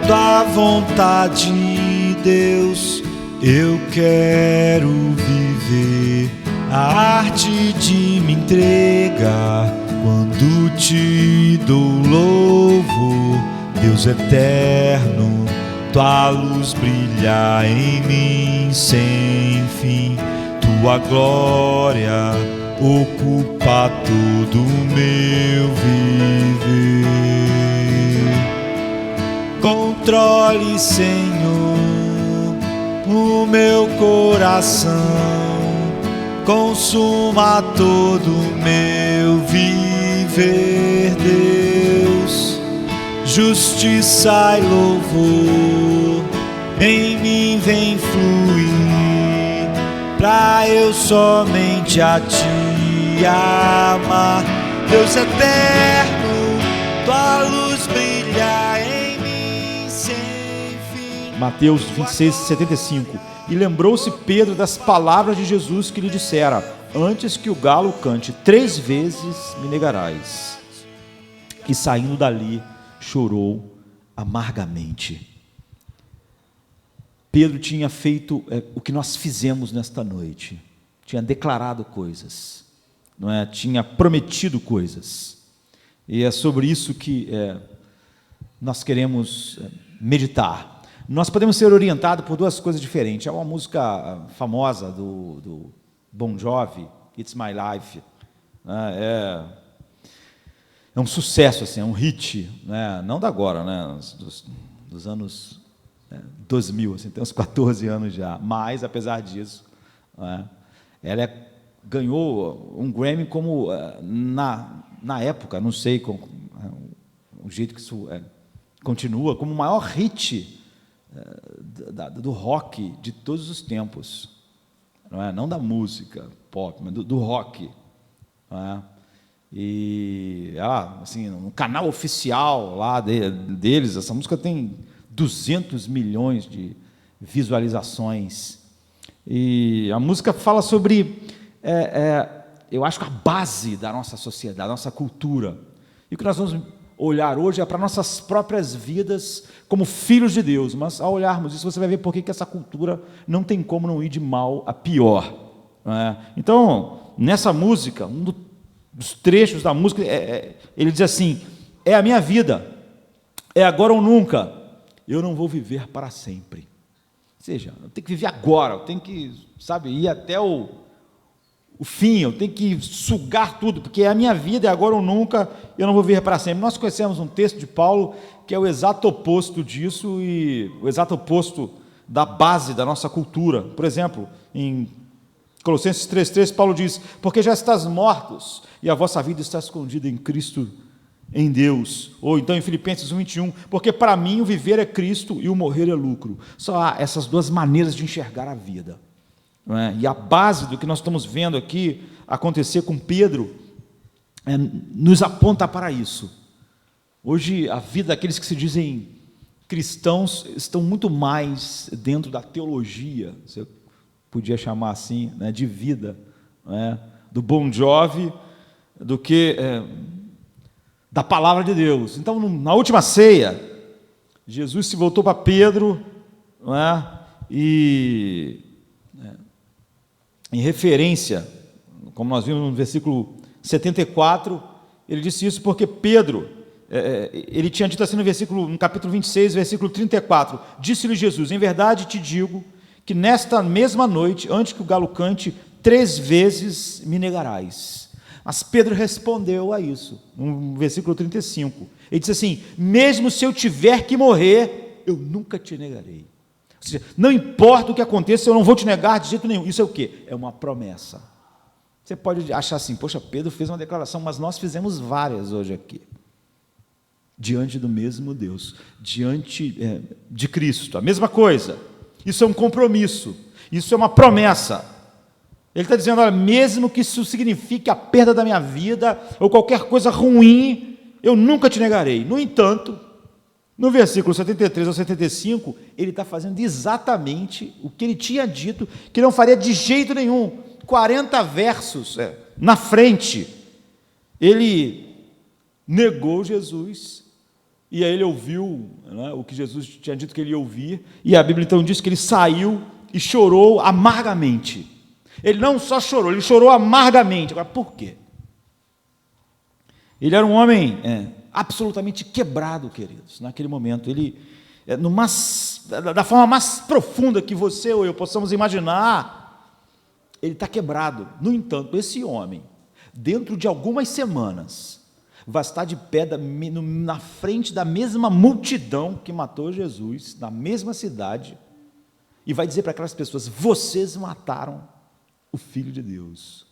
tua vontade, Deus, eu quero viver a arte de me entregar quando te dou louvor, Deus eterno. Tua luz brilha em mim sem fim, tua glória ocupa todo o meu viver. Controle, Senhor, o meu coração, consuma todo o meu viver, Deus. Justiça e louvor em mim vem fluir, pra eu somente a ti amar. Deus eterno, tua luz brilha em mim sem fim. Mateus 26, 75. E lembrou-se Pedro das palavras de Jesus que lhe dissera: antes que o galo cante 3 vezes me negarás. E saindo dali chorou amargamente. Pedro tinha feito o que nós fizemos nesta noite, tinha declarado coisas, não é? Tinha prometido coisas, e é sobre isso que nós queremos meditar. Nós podemos ser orientados por 2 coisas diferentes. É uma música famosa do Bon Jovi, It's My Life, né? É um sucesso, assim, é um hit, né? Não da agora, né? dos anos 2000, assim, tem uns 14 anos já, mas, apesar disso, né? Ela ganhou um Grammy como, na época, não sei o jeito que isso continua, como o maior hit do rock de todos os tempos, não da música pop, mas do rock, não é? E assim, no canal oficial lá deles, essa música tem 200 milhões de visualizações, e a música fala sobre, eu acho que a base da nossa sociedade, da nossa cultura, e o que nós vamos olhar hoje é para nossas próprias vidas como filhos de Deus. Mas ao olharmos isso, você vai ver por que essa cultura não tem como não ir de mal a pior, não é? Então, nessa música, dos trechos da música, ele diz assim: é a minha vida, é agora ou nunca, eu não vou viver para sempre. Ou seja, eu tenho que viver agora, eu tenho que, ir até o fim, eu tenho que sugar tudo, porque é a minha vida, é agora ou nunca, eu não vou viver para sempre. Nós conhecemos um texto de Paulo que é o exato oposto disso, e o exato oposto da base da nossa cultura. Por exemplo, em Colossenses 3,3, Paulo diz: porque já estás mortos, e a vossa vida está escondida em Cristo, em Deus. Ou então em Filipenses 1,21, porque para mim o viver é Cristo e o morrer é lucro. Só há essas 2 maneiras de enxergar a vida, não é? E a base do que nós estamos vendo aqui acontecer com Pedro nos aponta para isso. Hoje a vida daqueles que se dizem cristãos estão muito mais dentro da teologia, você podia chamar assim, né, de vida, do Bon Jovi, do que da palavra de Deus. Então, na última ceia, Jesus se voltou para Pedro, e em referência, como nós vimos no versículo 74, ele disse isso porque Pedro, ele tinha dito assim no capítulo 26, versículo 34, disse-lhe Jesus: em verdade te digo que nesta mesma noite, antes que o galo cante, 3 vezes me negarás. Mas Pedro respondeu a isso, no versículo 35, ele disse assim: mesmo se eu tiver que morrer, eu nunca te negarei. Ou seja, não importa o que aconteça, eu não vou te negar de jeito nenhum. Isso é o quê? É uma promessa. Você pode achar assim: poxa, Pedro fez uma declaração, mas nós fizemos várias hoje aqui, diante do mesmo Deus, diante de Cristo, a mesma coisa. Isso é um compromisso, isso é uma promessa. Ele está dizendo: olha, mesmo que isso signifique a perda da minha vida, ou qualquer coisa ruim, eu nunca te negarei. No entanto, no versículo 73 ao 75, ele está fazendo exatamente o que ele tinha dito, que não faria de jeito nenhum. 40 versos na frente, ele negou Jesus, E aí ele ouviu, né, o que Jesus tinha dito que ele ia ouvir, e a Bíblia então diz que ele saiu e chorou amargamente. Ele não só chorou, ele chorou amargamente. Agora, por quê? Ele era um homem absolutamente quebrado, queridos, naquele momento. Ele, da forma mais profunda que você ou eu possamos imaginar, ele está quebrado. No entanto, esse homem, dentro de algumas semanas, vai estar de pé na frente da mesma multidão que matou Jesus, na mesma cidade, e vai dizer para aquelas pessoas: vocês mataram o Filho de Deus.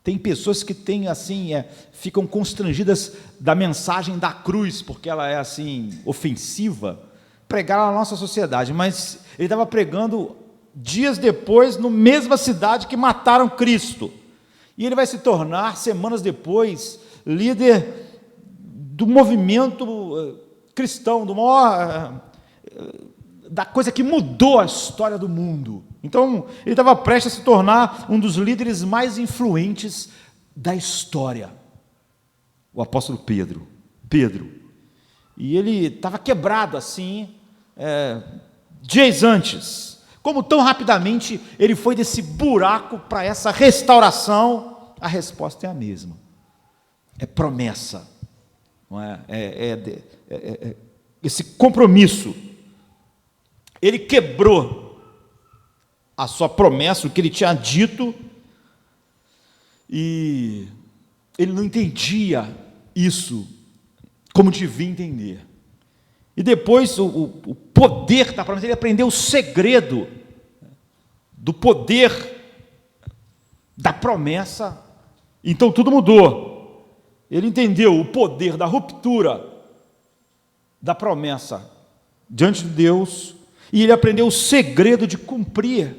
Tem pessoas que têm assim, ficam constrangidas da mensagem da cruz, porque ela é assim, ofensiva, pregar na nossa sociedade, mas ele estava pregando dias depois, na mesma cidade que mataram Cristo, e ele vai se tornar, semanas depois, líder do movimento cristão, da coisa que mudou a história do mundo. Então, ele estava prestes a se tornar um dos líderes mais influentes da história, o apóstolo Pedro. E ele estava quebrado assim, dias antes. Como tão rapidamente ele foi desse buraco para essa restauração, a resposta é a mesma. É promessa, não é? Esse compromisso. Ele quebrou a sua promessa, o que ele tinha dito, e ele não entendia isso como devia entender. E depois o poder da promessa, ele aprendeu o segredo do poder da promessa, então tudo mudou. Ele entendeu o poder da ruptura da promessa diante de Deus, e ele aprendeu o segredo de cumprir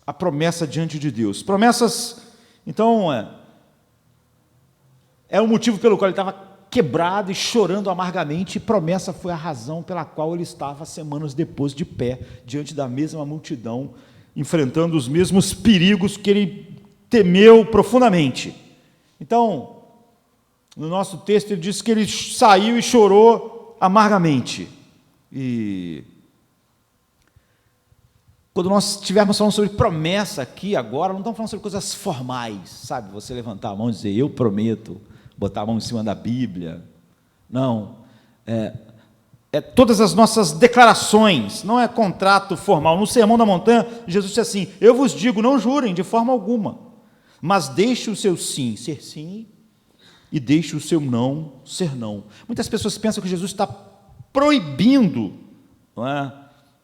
a promessa diante de Deus. Promessas, então, é o motivo pelo qual ele estava quebrado e chorando amargamente, e promessa foi a razão pela qual ele estava semanas depois de pé, diante da mesma multidão, enfrentando os mesmos perigos que ele temeu profundamente. Então, no nosso texto ele diz que ele saiu e chorou amargamente. E quando nós estivermos falando sobre promessa aqui agora, não estamos falando sobre coisas formais, sabe? Você levantar a mão e dizer, eu prometo, botar a mão em cima da Bíblia. Não. Todas as nossas declarações, não é contrato formal. No Sermão da Montanha, Jesus disse assim: eu vos digo, não jurem de forma alguma, mas deixe o seu sim ser sim, e deixe o seu não ser não. Muitas pessoas pensam que Jesus está proibindo, não é,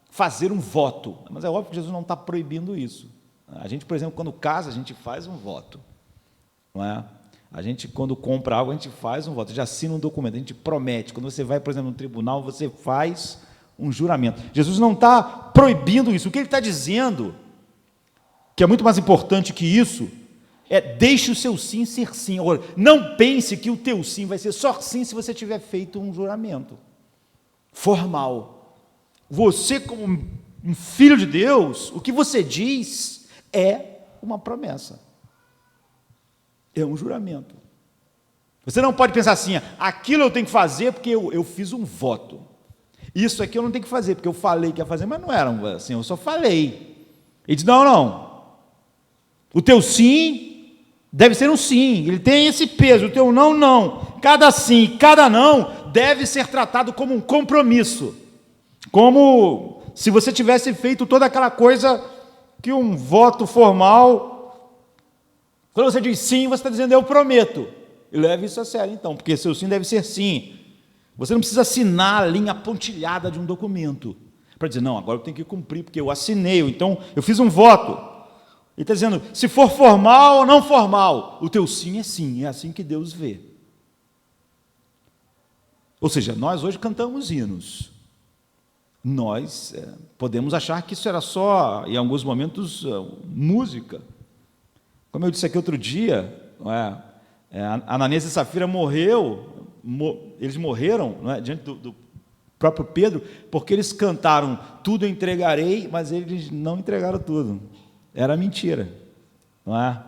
fazer um voto, mas é óbvio que Jesus não está proibindo isso. A gente, por exemplo, quando casa, a gente faz um voto, não é? A gente, quando compra algo, a gente faz um voto, a gente assina um documento, a gente promete. Quando você vai, por exemplo, no tribunal, você faz um juramento. Jesus não está proibindo isso. O que ele está dizendo, que é muito mais importante que isso, é: deixe o seu sim ser sim. Agora, não pense que o teu sim vai ser só sim se você tiver feito um juramento formal. Você, como um filho de Deus, o que você diz é uma promessa. É um juramento. Você não pode pensar assim: aquilo eu tenho que fazer porque eu fiz um voto. Isso aqui eu não tenho que fazer porque eu falei que ia fazer, mas não era assim, eu só falei. Ele diz: não. O teu sim deve ser um sim, ele tem esse peso. O teu não, não. Cada sim, cada não deve ser tratado como um compromisso. Como se você tivesse feito toda aquela coisa que um voto formal. Quando você diz sim, você está dizendo eu prometo. E leve isso a sério, então, porque seu sim deve ser sim. Você não precisa assinar a linha pontilhada de um documento para dizer, não, agora eu tenho que cumprir, porque eu assinei, então eu fiz um voto. Ele está dizendo, se for formal ou não formal, o teu sim, é assim que Deus vê. Ou seja, nós hoje cantamos hinos. Nós podemos achar que isso era só, em alguns momentos, música. Como eu disse aqui outro dia, Ananias e Safira eles morreram, não é, diante do próprio Pedro, porque eles cantaram, tudo entregarei, mas eles não entregaram tudo. Era mentira. Não é?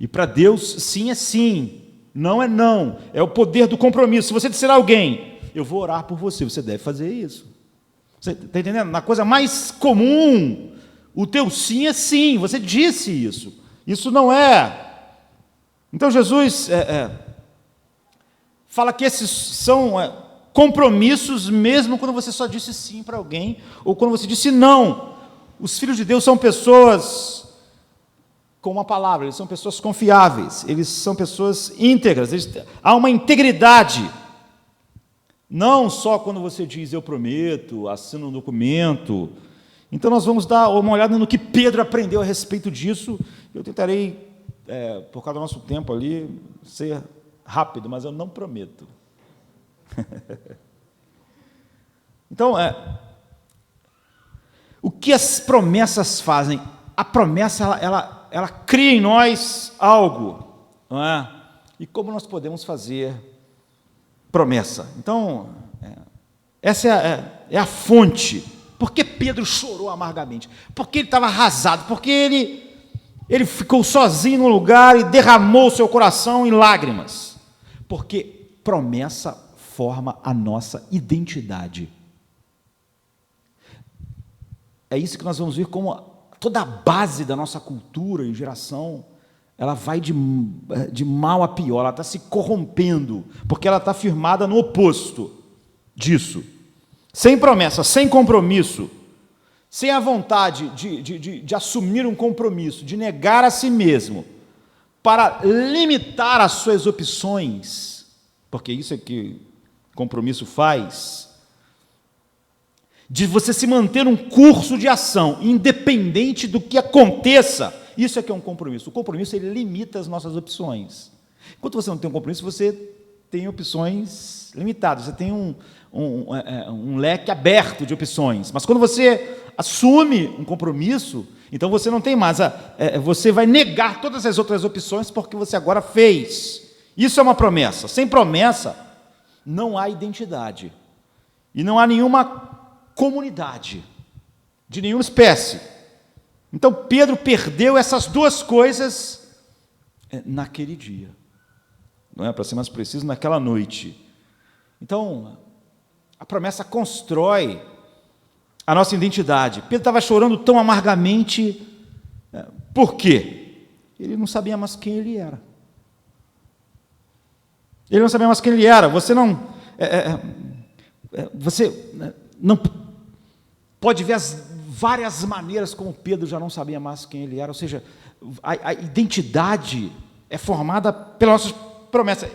E para Deus, sim é sim, não é não. É o poder do compromisso. Se você disser a alguém, eu vou orar por você. Você deve fazer isso. Você está entendendo? Na coisa mais comum, o teu sim é sim, você disse isso. Isso não é. Então Jesus fala que esses são compromissos mesmo quando você só disse sim para alguém, ou quando você disse não. Os filhos de Deus são pessoas com uma palavra, eles são pessoas confiáveis, eles são pessoas íntegras, há uma integridade. Não só quando você diz eu prometo, assina um documento. Então nós vamos dar uma olhada no que Pedro aprendeu a respeito disso. Eu tentarei, por causa do nosso tempo ali, ser rápido, mas eu não prometo. Então, o que as promessas fazem? A promessa, ela cria em nós algo, não é? E como nós podemos fazer promessa? Então, essa é a fonte. Por que Pedro chorou amargamente? Porque ele estava arrasado, porque ele ficou sozinho no lugar e derramou seu coração em lágrimas. Porque promessa forma a nossa identidade. É isso que nós vamos ver como toda a base da nossa cultura e geração, ela vai de mal a pior, ela está se corrompendo, porque ela está firmada no oposto disso. Sem promessa, sem compromisso, sem a vontade de assumir um compromisso, de negar a si mesmo, para limitar as suas opções, porque isso é que compromisso faz, de você se manter um curso de ação, independente do que aconteça. Isso é que é um compromisso. O compromisso, ele limita as nossas opções. Enquanto você não tem um compromisso, você tem opções limitadas, você tem um leque aberto de opções. Mas quando você assume um compromisso, então você não tem mais, você vai negar todas as outras opções porque você agora fez. Isso é uma promessa. Sem promessa, não há identidade. E não há nenhuma comunidade, de nenhuma espécie. Então, Pedro perdeu essas duas coisas naquele dia. Não é, para ser mais preciso, naquela noite. Então, a promessa constrói a nossa identidade. Pedro estava chorando tão amargamente, por quê? Ele não sabia mais quem ele era. Ele não sabia mais quem ele era. Você não pode ver as várias maneiras como Pedro já não sabia mais quem ele era, ou seja, a identidade é formada pelas nossas promessas.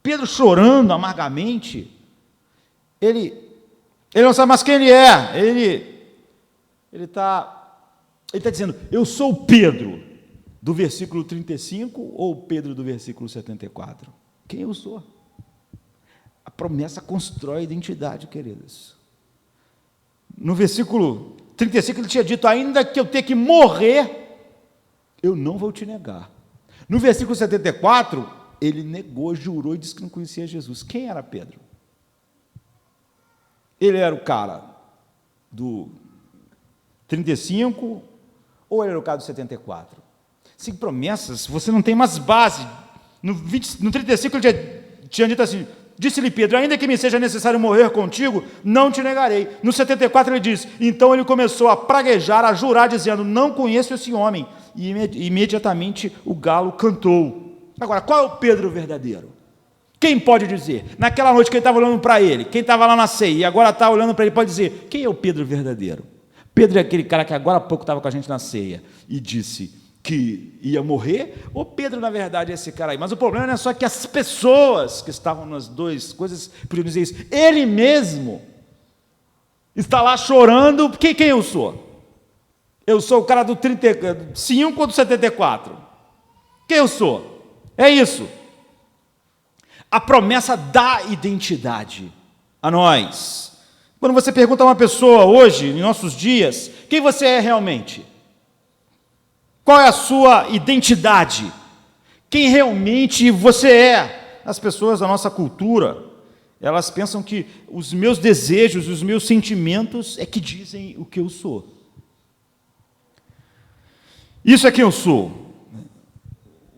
Pedro chorando amargamente, ele não sabe mais quem ele é, ele está dizendo, eu sou o Pedro do versículo 35 ou o Pedro do versículo 74? Quem eu sou? A promessa constrói a identidade, queridos. No versículo 35 ele tinha dito, ainda que eu tenha que morrer, eu não vou te negar. No versículo 74, ele negou, jurou e disse que não conhecia Jesus. Quem era Pedro? Ele era o cara do 35 ou ele era o cara do 74? Sem promessas, você não tem mais base. No 35 ele tinha dito assim, disse-lhe Pedro, ainda que me seja necessário morrer contigo, não te negarei. No 74 ele diz, então ele começou a praguejar, a jurar, dizendo, não conheço esse homem. E imediatamente o galo cantou. Agora, qual é o Pedro verdadeiro? Quem pode dizer? Naquela noite que ele estava olhando para ele, quem estava lá na ceia e agora está olhando para ele, pode dizer, quem é o Pedro verdadeiro? Pedro é aquele cara que agora há pouco estava com a gente na ceia e disse que ia morrer, ou Pedro, na verdade, é esse cara aí? Mas o problema não é só que as pessoas que estavam nas duas coisas podiam dizer isso. Ele mesmo está lá chorando. Quem eu sou? Eu sou o cara do 35 ou do 74? Quem eu sou? É isso. A promessa dá identidade a nós. Quando você pergunta a uma pessoa hoje, em nossos dias, quem você é realmente? Qual é a sua identidade? Quem realmente você é? As pessoas da nossa cultura, elas pensam que os meus desejos, os meus sentimentos é que dizem o que eu sou. Isso é quem eu sou.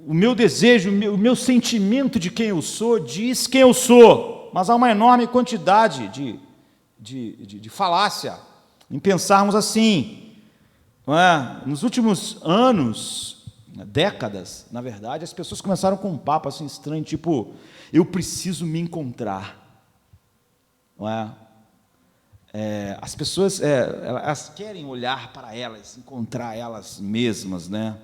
O meu desejo, o meu sentimento de quem eu sou diz quem eu sou. mas há uma enorme quantidade de falácia em pensarmos assim. Não é? Nos últimos anos, décadas, na verdade, as pessoas começaram com um papo assim estranho, tipo, eu preciso me encontrar. Não é? As pessoas elas querem olhar para elas, encontrar elas mesmas, né?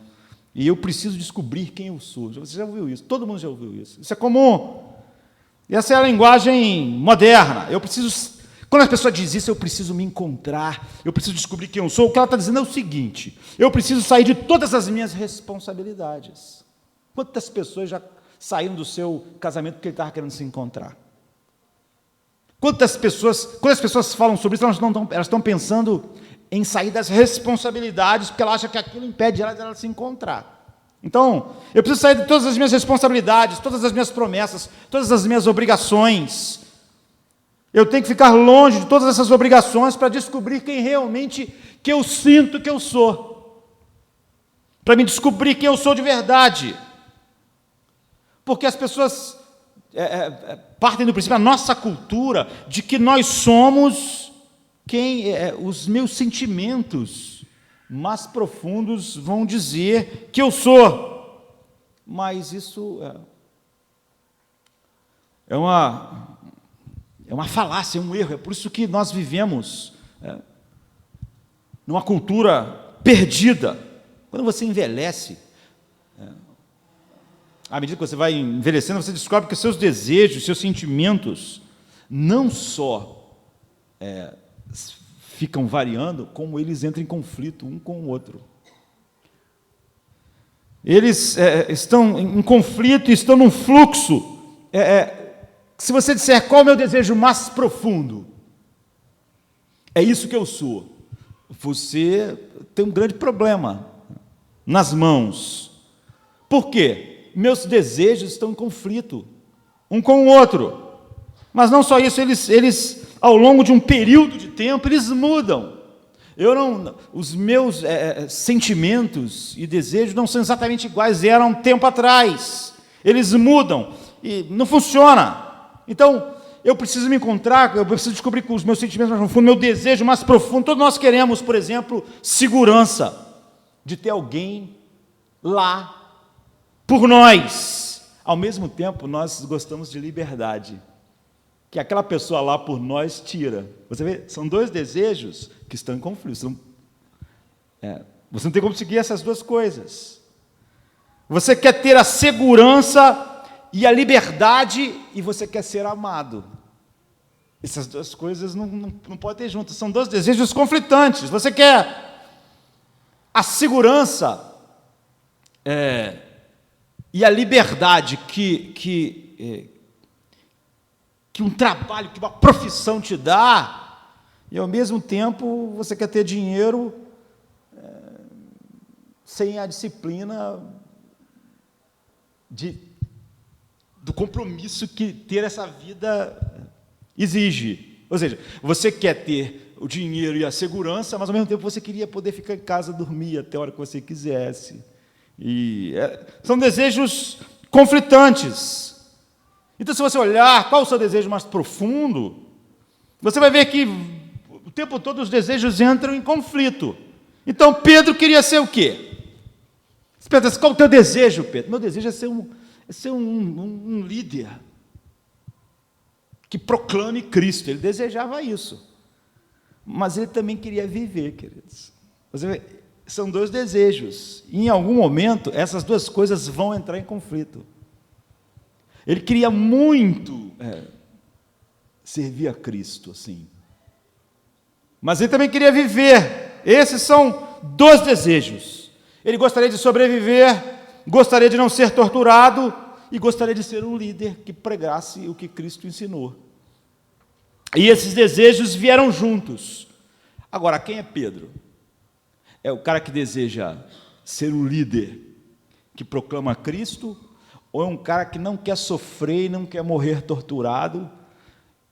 E eu preciso descobrir quem eu sou. Você já ouviu isso? Todo mundo já ouviu isso. Isso é comum. E essa é a linguagem moderna. Quando a pessoa diz isso, eu preciso me encontrar, eu preciso descobrir quem eu sou, o que ela está dizendo é o seguinte: eu preciso sair de todas as minhas responsabilidades. Quantas pessoas já saíram do seu casamento porque ele estava querendo se encontrar? Quando as pessoas falam sobre isso, elas estão pensando em sair das responsabilidades, porque ela acha que aquilo impede ela de ela se encontrar. Então, eu preciso sair de todas as minhas responsabilidades, todas as minhas promessas, todas as minhas obrigações. Eu tenho que ficar longe de todas essas obrigações para descobrir quem realmente que eu sinto que eu sou. Para me descobrir quem eu sou de verdade. Porque as pessoas partem do princípio, a nossa cultura, de que nós somos quem os meus sentimentos mais profundos vão dizer que eu sou. Mas isso é uma falácia, é um erro. É por isso que nós vivemos numa cultura perdida. Quando você envelhece, à medida que você vai envelhecendo, você descobre que seus desejos, seus sentimentos, não só ficam variando, como eles entram em conflito um com o outro. Eles estão em conflito, estão num fluxo. Se você disser qual é o meu desejo mais profundo, é isso que eu sou, você tem um grande problema nas mãos. Por quê? Meus desejos estão em conflito um com o outro. Mas não só isso, eles ao longo de um período de tempo, eles mudam. Os meus sentimentos e desejos não são exatamente iguais eram um tempo atrás. Eles mudam e não funciona. Então, eu preciso me encontrar, eu preciso descobrir os meus sentimentos mais profundos, meu desejo mais profundo. Todos nós queremos, por exemplo, segurança, de ter alguém lá por nós. Ao mesmo tempo, nós gostamos de liberdade, que aquela pessoa lá por nós tira. Você vê, são dois desejos que estão em conflito. Você não tem como seguir essas duas coisas. Você quer ter a segurança e a liberdade, e você quer ser amado. Essas duas coisas não podem ter juntas, são dois desejos conflitantes. Você quer a segurança e a liberdade que um trabalho, que uma profissão te dá, e ao mesmo tempo você quer ter dinheiro sem a disciplina do compromisso que ter essa vida exige. Ou seja, você quer ter o dinheiro e a segurança, mas ao mesmo tempo você queria poder ficar em casa, dormir até a hora que você quisesse. São desejos conflitantes. Então, se você olhar qual é o seu desejo mais profundo, você vai ver que o tempo todo os desejos entram em conflito. Então, Pedro queria ser o quê? Você pensa, qual é o teu desejo, Pedro? Meu desejo é ser um líder que proclame Cristo. Ele desejava isso. Mas ele também queria viver, queridos. Você vê, são dois desejos. E em algum momento, essas duas coisas vão entrar em conflito. Ele queria muito servir a Cristo, assim. Mas ele também queria viver. Esses são dois desejos. Ele gostaria de sobreviver, gostaria de não ser torturado e gostaria de ser um líder que pregasse o que Cristo ensinou. E esses desejos vieram juntos. Agora, quem é Pedro? É o cara que deseja ser um líder que proclama Cristo, ou é um cara que não quer sofrer e não quer morrer torturado,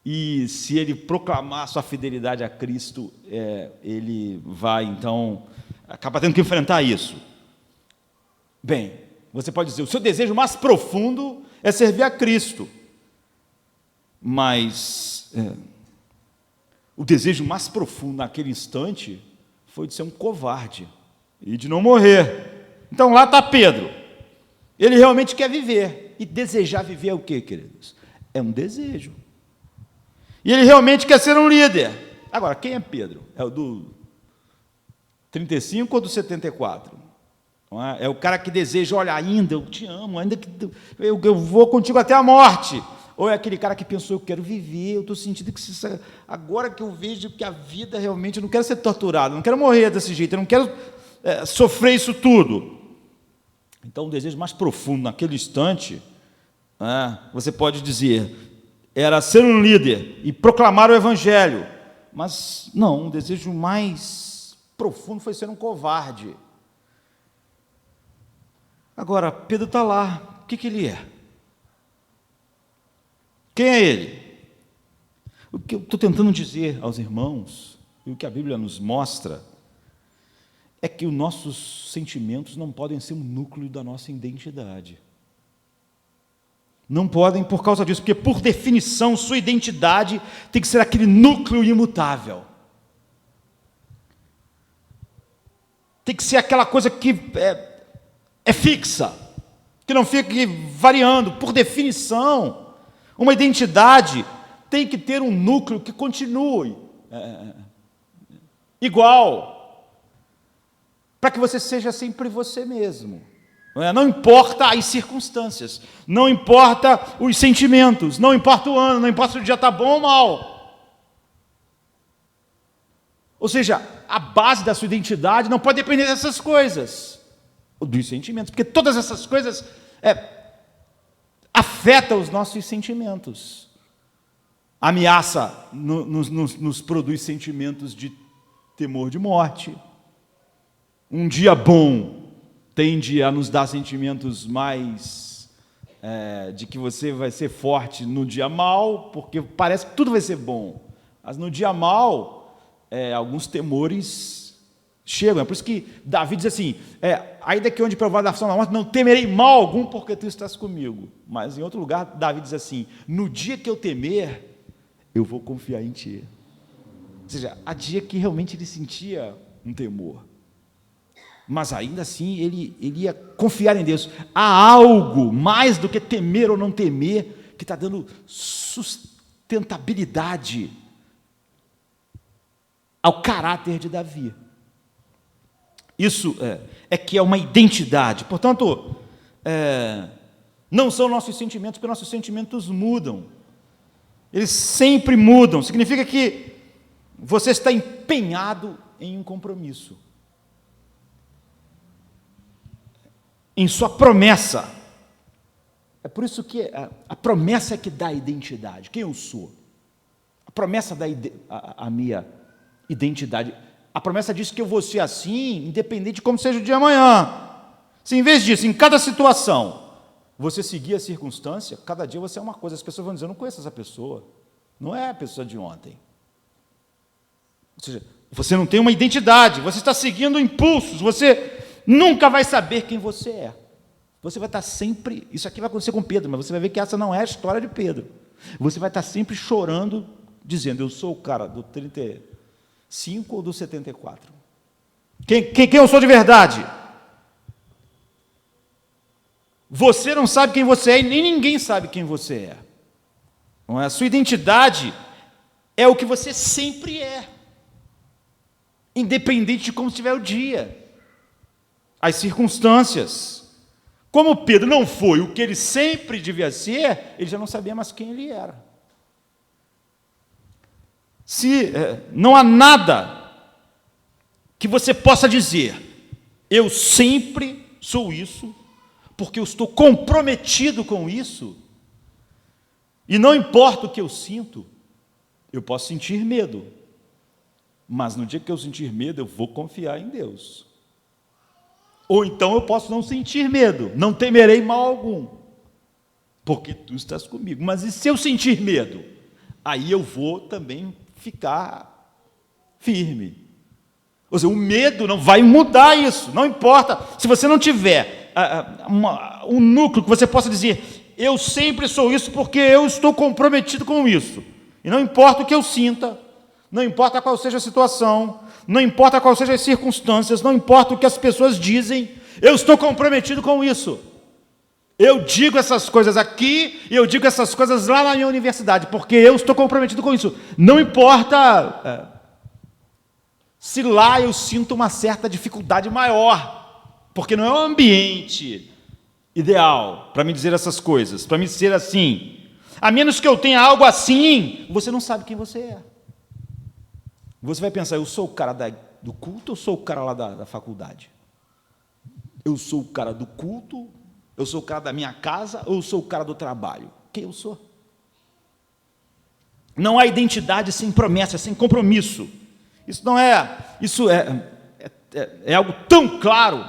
e se ele proclamar sua fidelidade a Cristo, ele vai, então, acaba tendo que enfrentar isso? Bem, você pode dizer, o seu desejo mais profundo é servir a Cristo. Mas o desejo mais profundo naquele instante foi de ser um covarde e de não morrer. Então lá está Pedro. Ele realmente quer viver. E desejar viver é o quê, queridos? É um desejo. E ele realmente quer ser um líder. Agora, quem é Pedro? É o do 35 ou do 74? Não é? É o cara que deseja, olha, ainda eu te amo, ainda que eu vou contigo até a morte. Ou é aquele cara que pensou, eu quero viver, eu estou sentindo que agora que eu vejo que a vida realmente, eu não quero ser torturado, eu não quero morrer desse jeito, eu não quero sofrer isso tudo. Então, o desejo mais profundo naquele instante, você pode dizer, era ser um líder e proclamar o Evangelho. Mas não, o desejo mais profundo foi ser um covarde. Agora, Pedro está lá, o que ele é? Quem é ele? O que eu estou tentando dizer aos irmãos, e o que a Bíblia nos mostra, é que os nossos sentimentos não podem ser um núcleo da nossa identidade. Não podem por causa disso, porque, por definição, sua identidade tem que ser aquele núcleo imutável. Tem que ser aquela coisa que é fixa, que não fique variando. Por definição, uma identidade tem que ter um núcleo que continue igual, para que você seja sempre você mesmo. Não importa as circunstâncias, não importa os sentimentos, não importa o ano, não importa se o dia está bom ou mal. Ou seja, a base da sua identidade não pode depender dessas coisas, dos sentimentos, porque todas essas coisas afetam os nossos sentimentos. A ameaça nos produz sentimentos de temor de morte. Um dia bom tende a nos dar sentimentos mais de que você vai ser forte no dia mau, porque parece que tudo vai ser bom. Mas no dia mau, alguns temores chegam. É por isso que Davi diz assim, ainda que onde provar da aflição da morte, não temerei mal algum, porque tu estás comigo. Mas em outro lugar, Davi diz assim, no dia que eu temer, eu vou confiar em ti. Ou seja, há dia que realmente ele sentia um temor. Mas ainda assim ele ia confiar em Deus. Há algo mais do que temer ou não temer que está dando sustentabilidade ao caráter de Davi. Isso que é uma identidade. Portanto, não são nossos sentimentos, porque nossos sentimentos mudam. Eles sempre mudam. Significa que você está empenhado em um compromisso, em sua promessa. É por isso que a promessa é que dá identidade. Quem eu sou? A promessa dá a minha identidade. A promessa diz que eu vou ser assim, independente de como seja o dia de amanhã. Se em vez disso, em cada situação, você seguir a circunstância, cada dia você é uma coisa. As pessoas vão dizer, eu não conheço essa pessoa. Não é a pessoa de ontem. Ou seja, você não tem uma identidade, você está seguindo impulsos, você nunca vai saber quem você é. Você vai estar sempre... Isso aqui vai acontecer com Pedro, mas você vai ver que essa não é a história de Pedro. Você vai estar sempre chorando, dizendo, eu sou o cara do 35 ou do 74. Quem eu sou de verdade? Você não sabe quem você é e nem ninguém sabe quem você é. Não é? A sua identidade é o que você sempre é, independente de como estiver o dia, as circunstâncias. Como Pedro não foi o que ele sempre devia ser, ele já não sabia mais quem ele era. Se não há nada que você possa dizer, eu sempre sou isso, porque eu estou comprometido com isso, e não importa o que eu sinto, eu posso sentir medo, mas no dia que eu sentir medo, eu vou confiar em Deus. Ou então eu posso não sentir medo, não temerei mal algum, porque tu estás comigo. Mas e se eu sentir medo? Aí eu vou também ficar firme. Ou seja, o medo não vai mudar isso, não importa. Se você não tiver um núcleo que você possa dizer, eu sempre sou isso porque eu estou comprometido com isso. E não importa o que eu sinta, não importa qual seja a situação, não importa quais sejam as circunstâncias, não importa o que as pessoas dizem, eu estou comprometido com isso. Eu digo essas coisas aqui e eu digo essas coisas lá na minha universidade, porque eu estou comprometido com isso. Não importa se lá eu sinto uma certa dificuldade maior, porque não é o ambiente ideal para me dizer essas coisas, para me ser assim. A menos que eu tenha algo assim, você não sabe quem você é. Você vai pensar, eu sou o cara do culto ou sou o cara lá da faculdade? Eu sou o cara do culto, eu sou o cara da minha casa ou eu sou o cara do trabalho? Quem eu sou? Não há identidade sem promessa, sem compromisso. Isso é algo tão claro.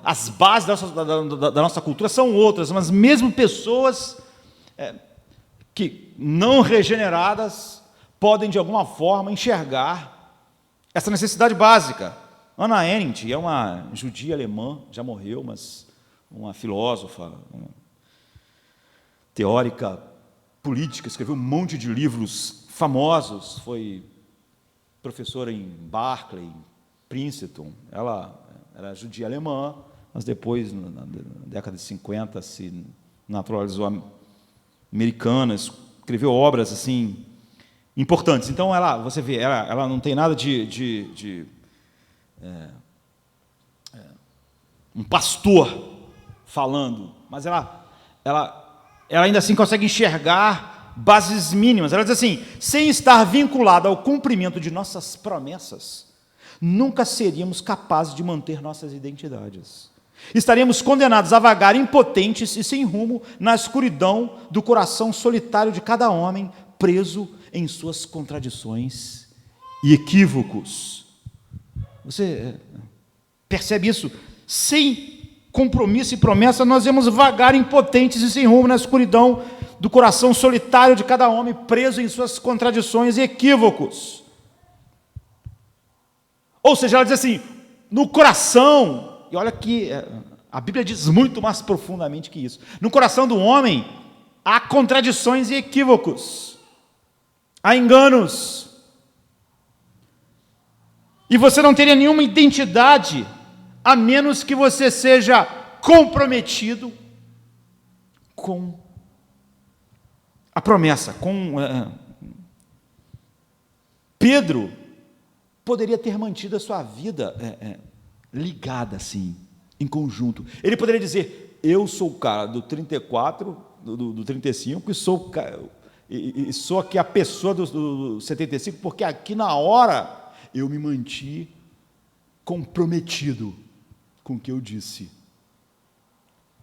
As bases da nossa cultura são outras, mas mesmo pessoas que não regeneradas podem de alguma forma enxergar essa necessidade básica. Hannah Arendt é uma judia alemã, já morreu, mas uma filósofa, uma teórica política, escreveu um monte de livros famosos, foi professora em Berkeley, em Princeton. Ela era judia alemã, mas depois, na década de 50, se naturalizou americana, escreveu obras assim importantes. Então, você vê, ela não tem nada de um pastor falando, mas ela ainda assim consegue enxergar bases mínimas. Ela diz assim: sem estar vinculada ao cumprimento de nossas promessas, nunca seríamos capazes de manter nossas identidades. Estaríamos condenados a vagar impotentes e sem rumo na escuridão do coração solitário de cada homem, preso em suas contradições e equívocos. Você percebe isso? Sem compromisso e promessa, nós íamos vagar impotentes e sem rumo na escuridão do coração solitário de cada homem, preso em suas contradições e equívocos. Ou seja, ela diz assim, no coração, e olha que a Bíblia diz muito mais profundamente que isso, no coração do homem há contradições e equívocos, há enganos, e você não teria nenhuma identidade, a menos que você seja comprometido com a promessa, com Pedro poderia ter mantido a sua vida ligada assim, em conjunto. Ele poderia dizer, eu sou o cara do 34, do 35, e sou aqui a pessoa do 75, porque aqui na hora eu me manti comprometido com o que eu disse.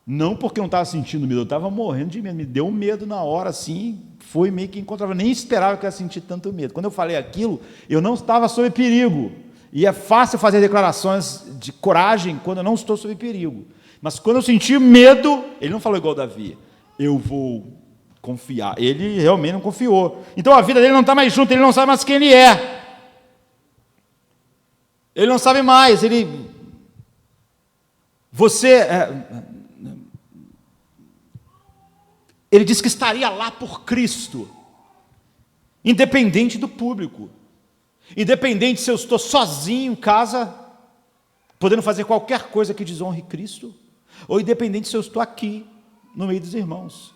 Não porque eu não estava sentindo medo, eu estava morrendo de medo, me deu um medo na hora, assim, foi meio que incontrolável, nem esperava que eu ia sentir tanto medo. Quando eu falei aquilo, eu não estava sob perigo, e é fácil fazer declarações de coragem quando eu não estou sob perigo, mas quando eu senti medo, ele não falou igual Davi, eu vou confiar, ele realmente não confiou, então a vida dele não está mais junto, ele não sabe mais quem ele não sabe mais, ele diz que estaria lá por Cristo, independente do público, independente se eu estou sozinho em casa, podendo fazer qualquer coisa que desonre Cristo, ou independente se eu estou aqui, no meio dos irmãos,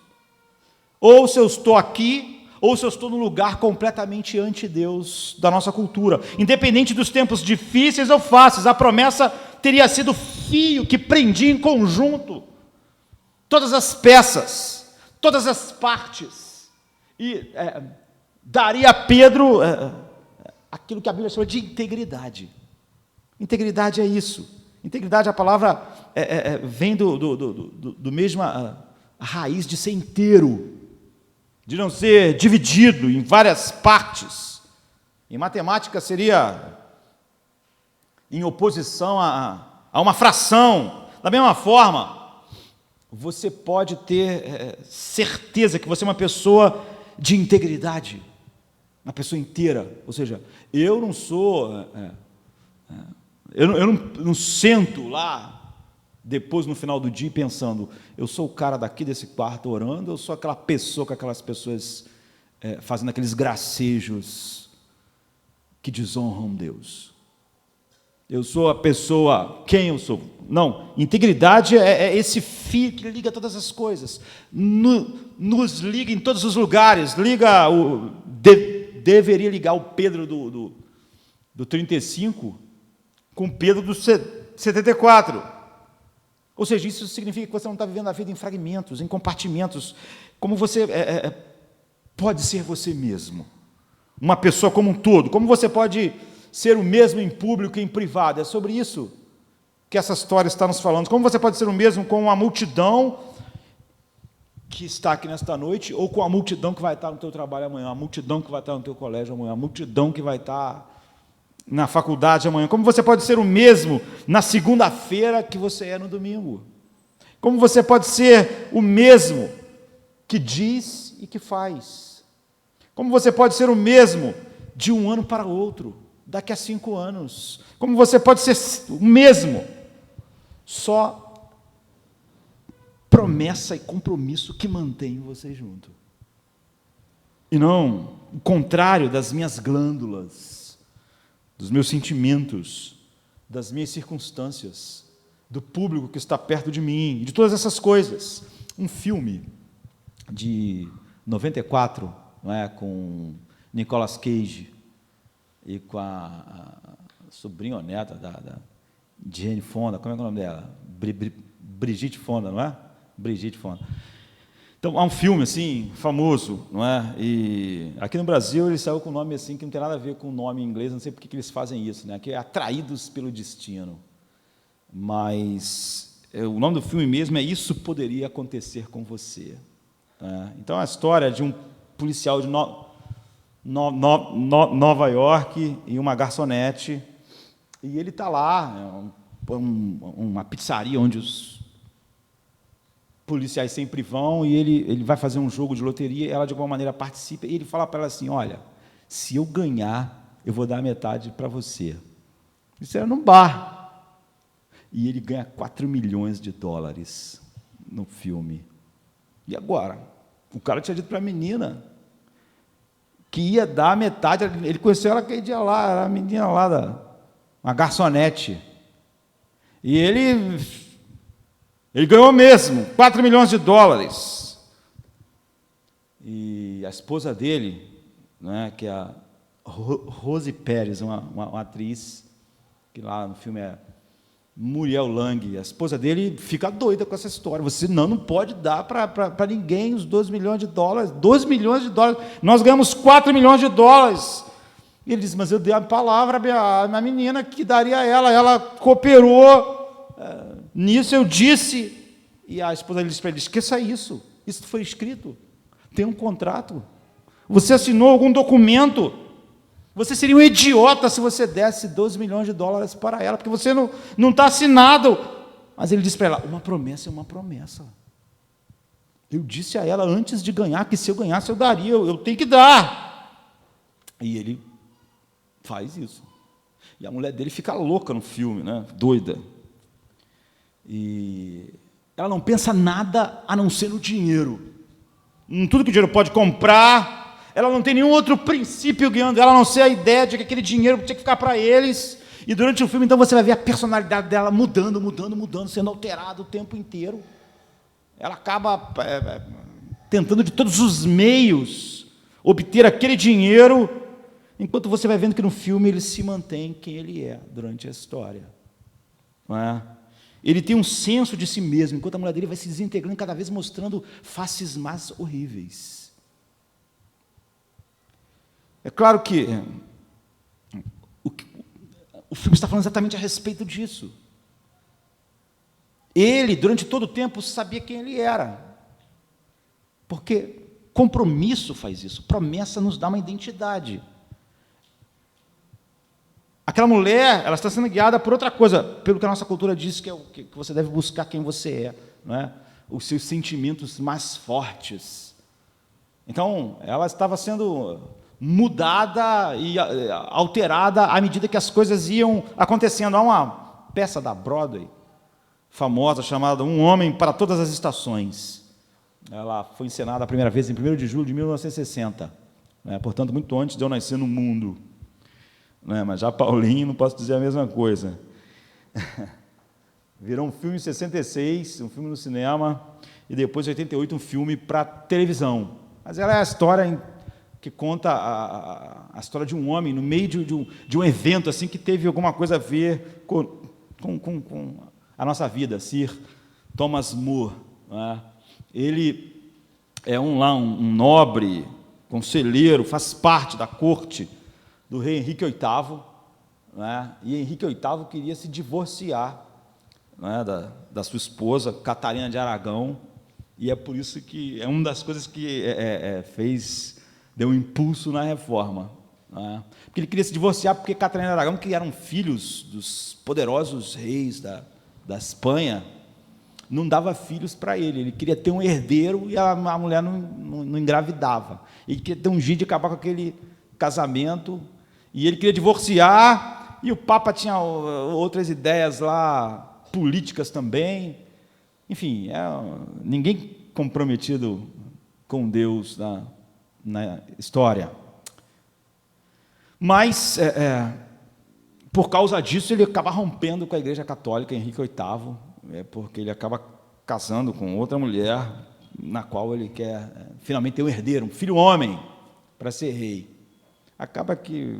ou se eu estou aqui, ou se eu estou num lugar completamente anti-Deus da nossa cultura, independente dos tempos difíceis ou fáceis, a promessa teria sido o fio que prendia em conjunto todas as peças, todas as partes, e daria a Pedro aquilo que a Bíblia chama de integridade. Integridade é isso. Integridade, a palavra vem do mesma raiz de ser inteiro, de não ser dividido em várias partes. Em matemática seria em oposição a uma fração. Da mesma forma, você pode ter certeza que você é uma pessoa de integridade, uma pessoa inteira. Ou seja, eu não sou, eu não sento lá depois, no final do dia, pensando, eu sou o cara daqui desse quarto orando, eu sou aquela pessoa com aquelas pessoas fazendo aqueles gracejos que desonram Deus. Eu sou a pessoa, quem eu sou? Não, integridade é esse fio que liga todas as coisas, nos liga em todos os lugares, deveria ligar o Pedro do 35 com o Pedro do 74. Ou seja, isso significa que você não está vivendo a vida em fragmentos, em compartimentos, como você pode ser você mesmo, uma pessoa como um todo, como você pode ser o mesmo em público e em privado. É sobre isso que essa história está nos falando. Como você pode ser o mesmo com a multidão que está aqui nesta noite, ou com a multidão que vai estar no teu trabalho amanhã, a multidão que vai estar no teu colégio amanhã, a multidão que vai estar na faculdade amanhã. Como você pode ser o mesmo na segunda-feira que você é no domingo? Como você pode ser o mesmo que diz e que faz? Como você pode ser o mesmo de um ano para outro, daqui a 5 anos? Como você pode ser o mesmo? Só promessa e compromisso que mantém você junto. E não o contrário das minhas glândulas, dos meus sentimentos, das minhas circunstâncias, do público que está perto de mim, de todas essas coisas. Um filme de 94, não é, com Nicolas Cage e com a sobrinha ou neta da Jane Fonda, como é que é o nome dela? Brigitte Fonda, não é? Brigitte Fonda. Então, há um filme assim, famoso, não é? E aqui no Brasil ele saiu com um nome assim, que não tem nada a ver com o nome em inglês, não sei por que eles fazem isso, né? Que é Atraídos pelo Destino. Mas o nome do filme mesmo é Isso Poderia Acontecer com Você. Então, é a história de um policial de Nova York e uma garçonete, e ele está lá, uma pizzaria onde os policiais sempre vão, e ele vai fazer um jogo de loteria, ela de alguma maneira participa, e ele fala para ela assim, olha, se eu ganhar, eu vou dar a metade para você. Isso era num bar. E ele ganha $4 milhões no filme. E agora? O cara tinha dito para a menina que ia dar a metade, ele conheceu ela aquele dia lá, era a menina lá, uma garçonete. E ele ganhou mesmo, $4 milhões. E a esposa dele, né, que é a Rose Pérez, uma atriz, que lá no filme é Muriel Lang, a esposa dele fica doida com essa história. Você não pode dar para ninguém os $2 milhões. $2 milhões. Nós ganhamos $4 milhões. E ele diz, mas eu dei a palavra à minha menina que daria a ela cooperou nisso, eu disse. E a esposa dele disse para ele, esqueça isso foi escrito, tem um contrato, você assinou algum documento. Você seria um idiota se você desse $2 milhões para ela, porque você não está assinado. Mas ele disse para ela, uma promessa é uma promessa. Eu disse a ela antes de ganhar, que se eu ganhasse eu daria, eu tenho que dar. E ele faz isso. E a mulher dele fica louca no filme, né? Doida. E ela não pensa nada a não ser no dinheiro. Em tudo que o dinheiro pode comprar. Ela não tem nenhum outro princípio guiando ela, a não ser a ideia de que aquele dinheiro tinha que ficar para eles. E durante o filme, então, você vai ver a personalidade dela mudando, sendo alterada o tempo inteiro. Ela acaba tentando de todos os meios obter aquele dinheiro, enquanto você vai vendo que no filme ele se mantém quem ele é durante a história. Não é? Ele tem um senso de si mesmo, enquanto a mulher dele vai se desintegrando, cada vez mostrando faces mais horríveis. É claro que o filme está falando exatamente a respeito disso. Ele, durante todo o tempo, sabia quem ele era. Porque compromisso faz isso, promessa nos dá uma identidade. Aquela mulher, ela está sendo guiada por outra coisa, pelo que a nossa cultura diz, que é que você deve buscar quem você é, não é? Os seus sentimentos mais fortes. Então, ela estava sendo mudada e alterada à medida que as coisas iam acontecendo. Há uma peça da Broadway famosa chamada Um Homem para Todas as Estações. Ela foi encenada a primeira vez em 1º de julho de 1960, portanto, muito antes de eu nascer no mundo. Mas já Paulinho, não posso dizer a mesma coisa. Virou um filme em 66, um filme no cinema, e depois, em 88, um filme para televisão. Mas ela é a história que conta a história de um homem no meio de um evento assim, que teve alguma coisa a ver com a nossa vida. Sir Thomas More. Ele é um nobre, conselheiro, faz parte da corte do rei Henrique VIII, e Henrique VIII queria se divorciar da sua esposa, Catarina de Aragão, e é por isso que é uma das coisas que deu um impulso na reforma. Porque ele queria se divorciar porque Catarina de Aragão, que eram filhos dos poderosos reis da Espanha, não dava filhos para ele queria ter um herdeiro e a mulher não engravidava. Ele queria ter um jeito de acabar com aquele casamento, e ele queria divorciar, e o Papa tinha outras ideias lá, políticas também. Enfim, ninguém comprometido com Deus na história. Mas, por causa disso, ele acaba rompendo com a Igreja Católica, Henrique VIII, porque ele acaba casando com outra mulher, na qual ele quer finalmente ter um herdeiro, um filho homem, para ser rei. Acaba que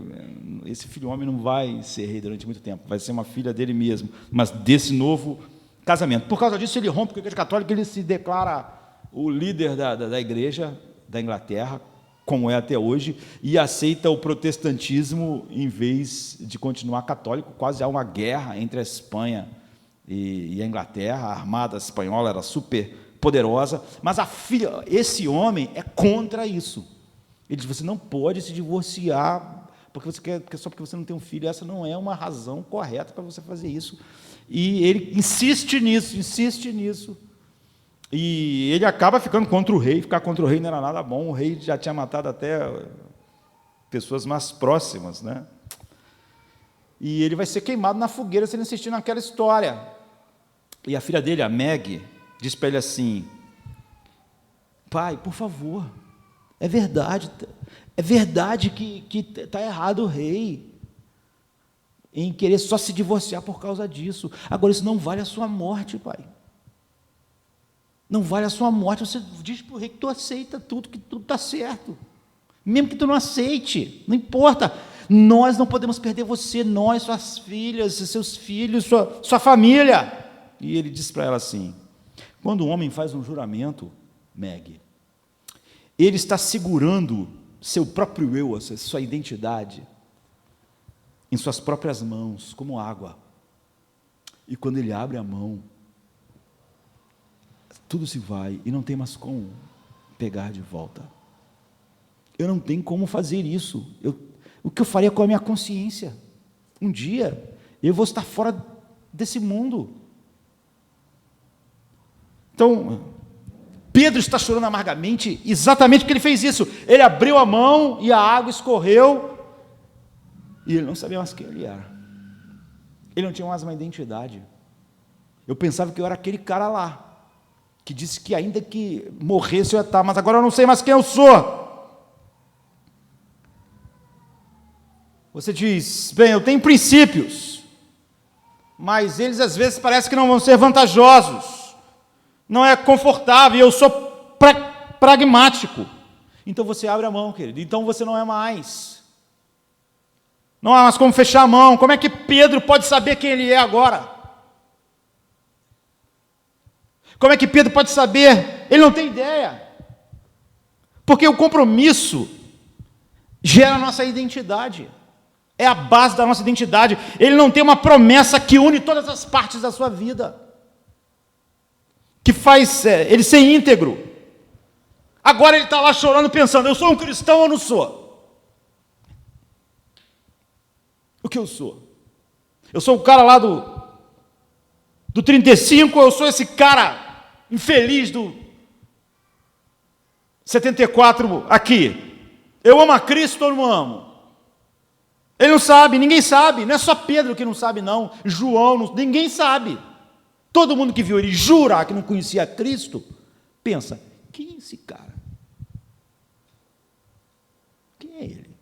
esse filho homem não vai ser rei durante muito tempo, vai ser uma filha dele mesmo, mas desse novo casamento. Por causa disso, ele rompe com a Igreja Católica, ele se declara o líder da Igreja da Inglaterra, como é até hoje, e aceita o protestantismo em vez de continuar católico. Quase há uma guerra entre a Espanha e a Inglaterra. A armada espanhola era super poderosa, mas esse homem é contra isso. Ele diz: você não pode se divorciar só porque você não tem um filho. Essa não é uma razão correta para você fazer isso. E ele insiste nisso. E ele acaba ficando contra o rei. Ficar contra o rei não era nada bom. O rei já tinha matado até pessoas mais próximas, E ele vai ser queimado na fogueira se ele insistir naquela história. E a filha dele, a Meg, diz para ele assim: pai, por favor, é verdade que está errado o rei em querer só se divorciar por causa disso. Agora, isso não vale a sua morte, pai. Não vale a sua morte. Você diz para o rei que tu aceita tudo, que tudo está certo. Mesmo que tu não aceite, não importa. Nós não podemos perder você, nós, suas filhas, seus filhos, sua família. E ele diz para ela assim: quando um homem faz um juramento, Meg, ele está segurando seu próprio eu, sua identidade, em suas próprias mãos, como água. E quando ele abre a mão, tudo se vai e não tem mais como pegar de volta. Eu não tenho como fazer isso. O que eu faria com a minha consciência? Um dia eu vou estar fora desse mundo. Então, Pedro está chorando amargamente exatamente porque ele fez isso. Ele abriu a mão e a água escorreu, e ele não sabia mais quem ele era. Ele não tinha mais uma identidade. Eu pensava que eu era aquele cara lá, que disse que ainda que morresse eu ia estar, mas agora eu não sei mais quem eu sou. Você diz: bem, eu tenho princípios, mas eles às vezes parece que não vão ser vantajosos, não é confortável, eu sou pragmático. Então você abre a mão, querido, então você não é mais. Não há mais como fechar a mão. Como é que Pedro pode saber quem ele é agora? Como é que Pedro pode saber? Ele não tem ideia. Porque o compromisso gera a nossa identidade. É a base da nossa identidade. Ele não tem uma promessa que une todas as partes da sua vida, que faz ele ser íntegro. Agora ele está lá chorando, pensando: eu sou um cristão ou não sou? O que eu sou? Eu sou o cara lá do 35, ou eu sou esse cara infeliz do 74 aqui? Eu amo a Cristo ou não amo? Ele não sabe, ninguém sabe. Não é só Pedro que não sabe, não. João, ninguém sabe. Todo mundo que viu ele jurar que não conhecia Cristo, pensa, quem é esse cara? Quem é ele?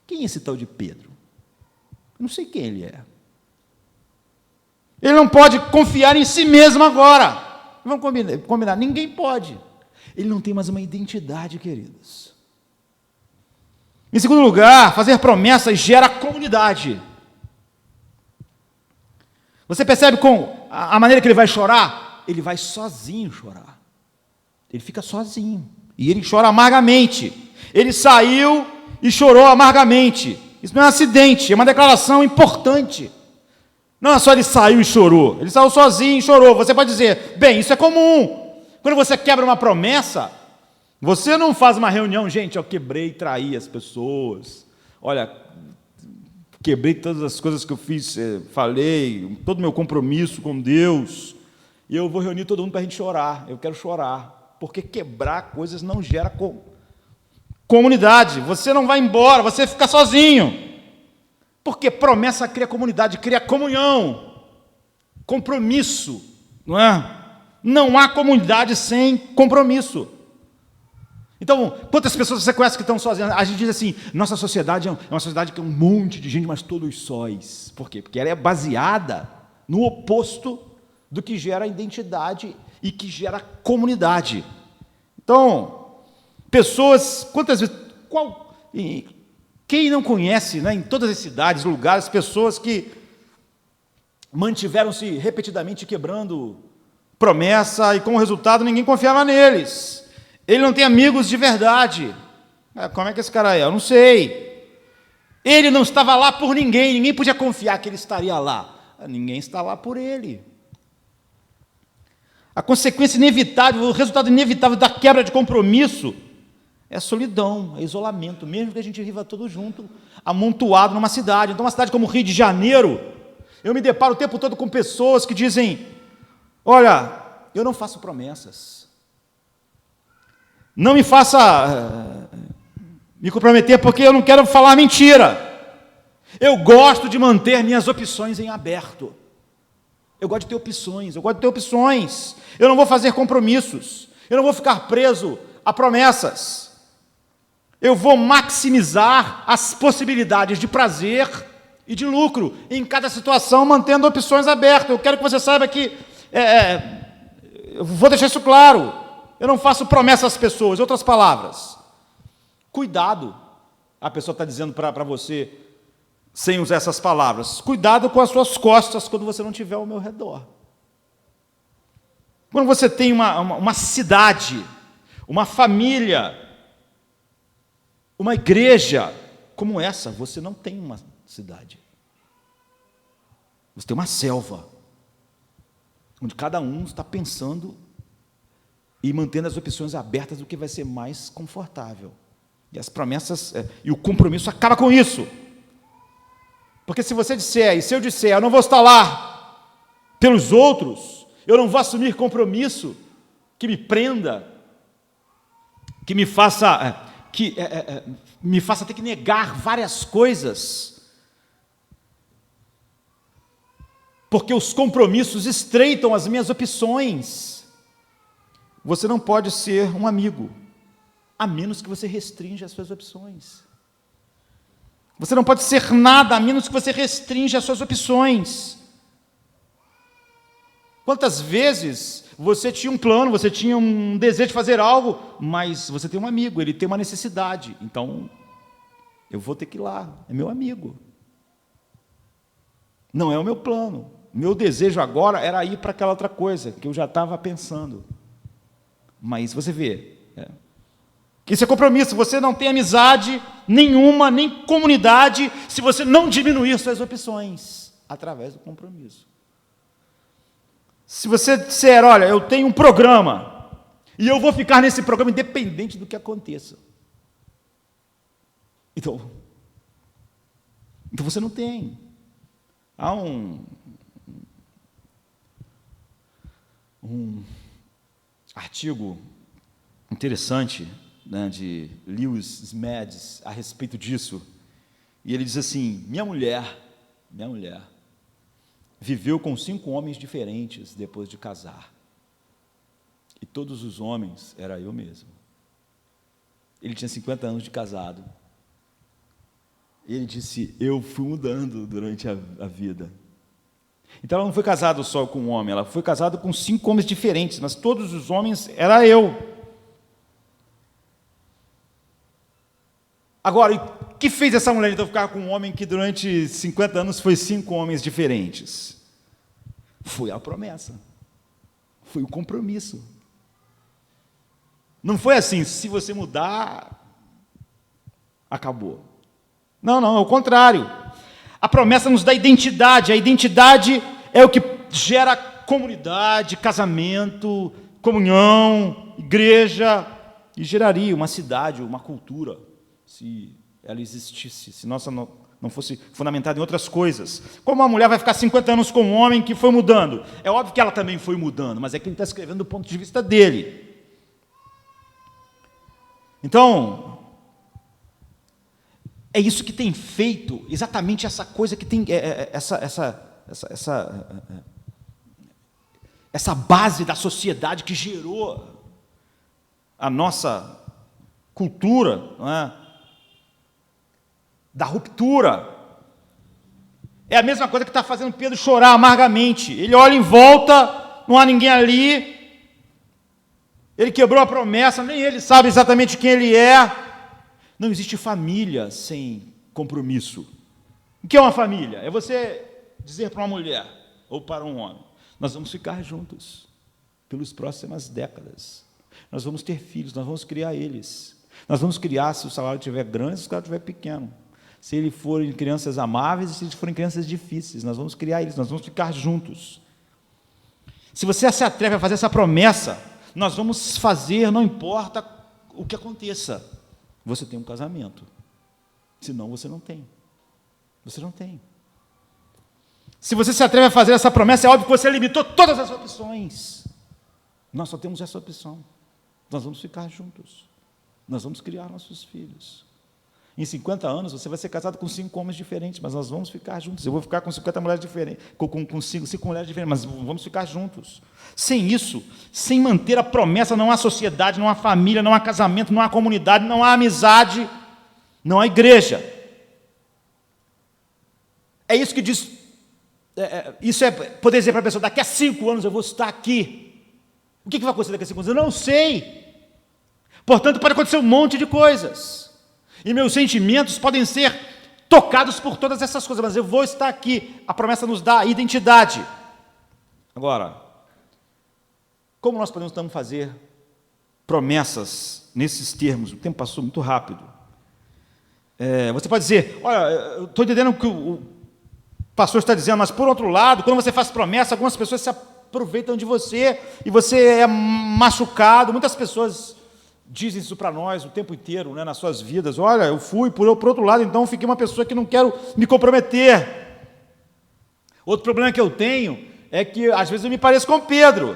Quem é esse tal de Pedro? Eu não sei quem ele é. Ele não pode confiar em si mesmo agora. Vamos combinar. Ninguém pode. Ele não tem mais uma identidade, queridos. Em segundo lugar, fazer promessas gera comunidade. Você percebe com a maneira que ele vai chorar? Ele vai sozinho chorar. Ele fica sozinho. E ele chora amargamente. Ele saiu e chorou amargamente. Isso não é um acidente, é uma declaração importante. Não é só ele saiu e chorou. Ele saiu sozinho e chorou. Você pode dizer, bem, isso é comum. Quando você quebra uma promessa, você não faz uma reunião, gente, eu quebrei e traí as pessoas. Olha, quebrei todas as coisas que eu fiz, falei, todo o meu compromisso com Deus, e eu vou reunir todo mundo para a gente chorar. Eu quero chorar, porque quebrar coisas não gera comunidade. Você não vai embora, você fica sozinho. Porque promessa cria comunidade, cria comunhão, compromisso, não é? Não há comunidade sem compromisso. Então, quantas pessoas você conhece que estão sozinhas? A gente diz assim, nossa sociedade é uma sociedade que é um monte de gente, mas todos sóis. Por quê? Porque ela é baseada no oposto do que gera identidade e que gera comunidade. Então, pessoas, quantas vezes, quem não conhece, né, em todas as cidades, lugares, pessoas que mantiveram-se repetidamente quebrando promessa e, como resultado, ninguém confiava neles. Ele não tem amigos de verdade. Como é que esse cara é? Eu não sei. Ele não estava lá por ninguém, ninguém podia confiar que ele estaria lá. Ninguém está lá por ele. A consequência inevitável, o resultado inevitável da quebra de compromisso é a solidão, é isolamento, mesmo que a gente viva todo junto, amontoado numa cidade. Então, uma cidade como o Rio de Janeiro, eu me deparo o tempo todo com pessoas que dizem, olha, eu não faço promessas. Não me faça me comprometer, porque eu não quero falar mentira. Eu gosto de manter minhas opções em aberto. Eu gosto de ter opções, Eu não vou fazer compromissos. Eu não vou ficar preso a promessas. Eu vou maximizar as possibilidades de prazer e de lucro em cada situação, mantendo opções abertas. Eu quero que você saiba que, eu vou deixar isso claro, eu não faço promessa às pessoas. Em outras palavras, cuidado, a pessoa está dizendo para você, sem usar essas palavras, cuidado com as suas costas quando você não estiver ao meu redor. Quando você tem uma cidade, uma família, uma igreja como essa, você não tem uma cidade. Você tem uma selva, onde cada um está pensando e mantendo as opções abertas do que vai ser mais confortável. E as promessas, e o compromisso acaba com isso. Porque se você disser, e se eu disser, eu não vou estar lá pelos outros, eu não vou assumir compromisso que me prenda, que me faça, me faça ter que negar várias coisas, porque os compromissos estreitam as minhas opções. Você não pode ser um amigo, a menos que você restrinja as suas opções. Você não pode ser nada, a menos que você restrinja as suas opções. Quantas vezes você tinha um plano, você tinha um desejo de fazer algo, mas você tem um amigo, ele tem uma necessidade, então eu vou ter que ir lá, é meu amigo. Não é o meu plano. Meu desejo agora era ir para aquela outra coisa, que eu já estava pensando. Mas você vê, isso é compromisso. Você não tem amizade nenhuma, nem comunidade, se você não diminuir suas opções através do compromisso. Se você disser, olha, eu tenho um programa, e eu vou ficar nesse programa independente do que aconteça. Então você não tem. Há um artigo interessante, né, de Lewis Smedes a respeito disso, e ele diz assim, minha mulher viveu com 5 homens diferentes depois de casar. E todos os homens era eu mesmo. Ele tinha 50 anos de casado. E ele disse, eu fui mudando durante a vida. Então ela não foi casada só com um homem, ela foi casada com 5 homens diferentes, mas todos os homens era eu. Agora, o que fez essa mulher então ficar com um homem que durante 50 anos foi 5 homens diferentes? Foi a promessa. Foi o compromisso. Não foi assim, se você mudar, acabou. Não, é o contrário. A promessa nos dá identidade. A identidade é o que gera comunidade, casamento, comunhão, igreja, e geraria uma cidade, uma cultura, se ela existisse, se nossa não fosse fundamentada em outras coisas. Como uma mulher vai ficar 50 anos com um homem que foi mudando? É óbvio que ela também foi mudando, mas é que ele está escrevendo do ponto de vista dele. Então, é isso que tem feito, exatamente essa coisa que tem, essa base da sociedade que gerou a nossa cultura, não é? Da ruptura. É a mesma coisa que está fazendo Pedro chorar amargamente. Ele olha em volta, não há ninguém ali, ele quebrou a promessa, nem ele sabe exatamente quem ele é. Não existe família sem compromisso. O que é uma família? É você dizer para uma mulher ou para um homem, nós vamos ficar juntos pelas próximas décadas. Nós vamos ter filhos, nós vamos criar eles. Nós vamos criar se o salário estiver grande, se o salário estiver pequeno. Se eles forem crianças amáveis e se eles forem crianças difíceis, nós vamos criar eles, nós vamos ficar juntos. Se você se atreve a fazer essa promessa, nós vamos fazer, não importa o que aconteça. Você tem um casamento. Senão você não tem. Você não tem. Se você se atreve a fazer essa promessa, é óbvio que você limitou todas as opções. Nós só temos essa opção. Nós vamos ficar juntos. Nós vamos criar nossos filhos. Em 50 anos, você vai ser casado com 5 homens diferentes, mas nós vamos ficar juntos. Eu vou ficar com 50 mulheres diferentes, com 5 mulheres diferentes, mas vamos ficar juntos. Sem isso, sem manter a promessa, não há sociedade, não há família, não há casamento, não há comunidade, não há amizade, não há igreja. É isso que diz, isso é poder dizer para a pessoa, daqui a 5 anos eu vou estar aqui. O que vai acontecer daqui a 5 anos? Eu não sei. Portanto, pode acontecer um monte de coisas. E meus sentimentos podem ser tocados por todas essas coisas, mas eu vou estar aqui. A promessa nos dá identidade. Agora, como nós podemos então fazer promessas nesses termos? O tempo passou muito rápido. Você pode dizer, olha, eu estou entendendo o que o pastor está dizendo, mas por outro lado, quando você faz promessa, algumas pessoas se aproveitam de você e você é machucado. Muitas pessoas dizem isso para nós o tempo inteiro, né, nas suas vidas. Olha, eu fui por outro lado, então fiquei uma pessoa que não quero me comprometer. Outro problema que eu tenho é que às vezes eu me pareço com Pedro.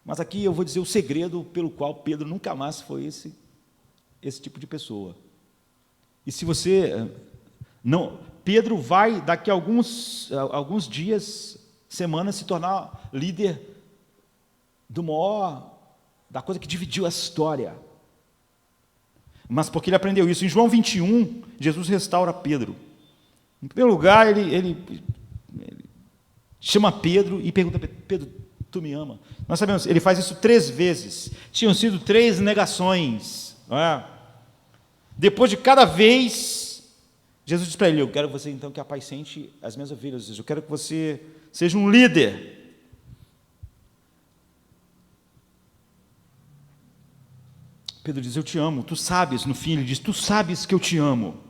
Mas aqui eu vou dizer o segredo pelo qual Pedro nunca mais foi esse tipo de pessoa. E se você não, Pedro vai daqui a alguns dias, semanas, se tornar líder da coisa que dividiu a história. Mas porque ele aprendeu isso. Em João 21, Jesus restaura Pedro. Em primeiro lugar, ele chama Pedro e pergunta, Pedro, tu me ama? Nós sabemos, ele faz isso 3 vezes. Tinham sido 3 negações. Não é? Depois de cada vez, Jesus diz para ele, eu quero você então que apacente as minhas ovelhas. Eu quero que você seja um líder. Pedro diz, eu te amo, tu sabes, no fim ele diz, tu sabes que eu te amo.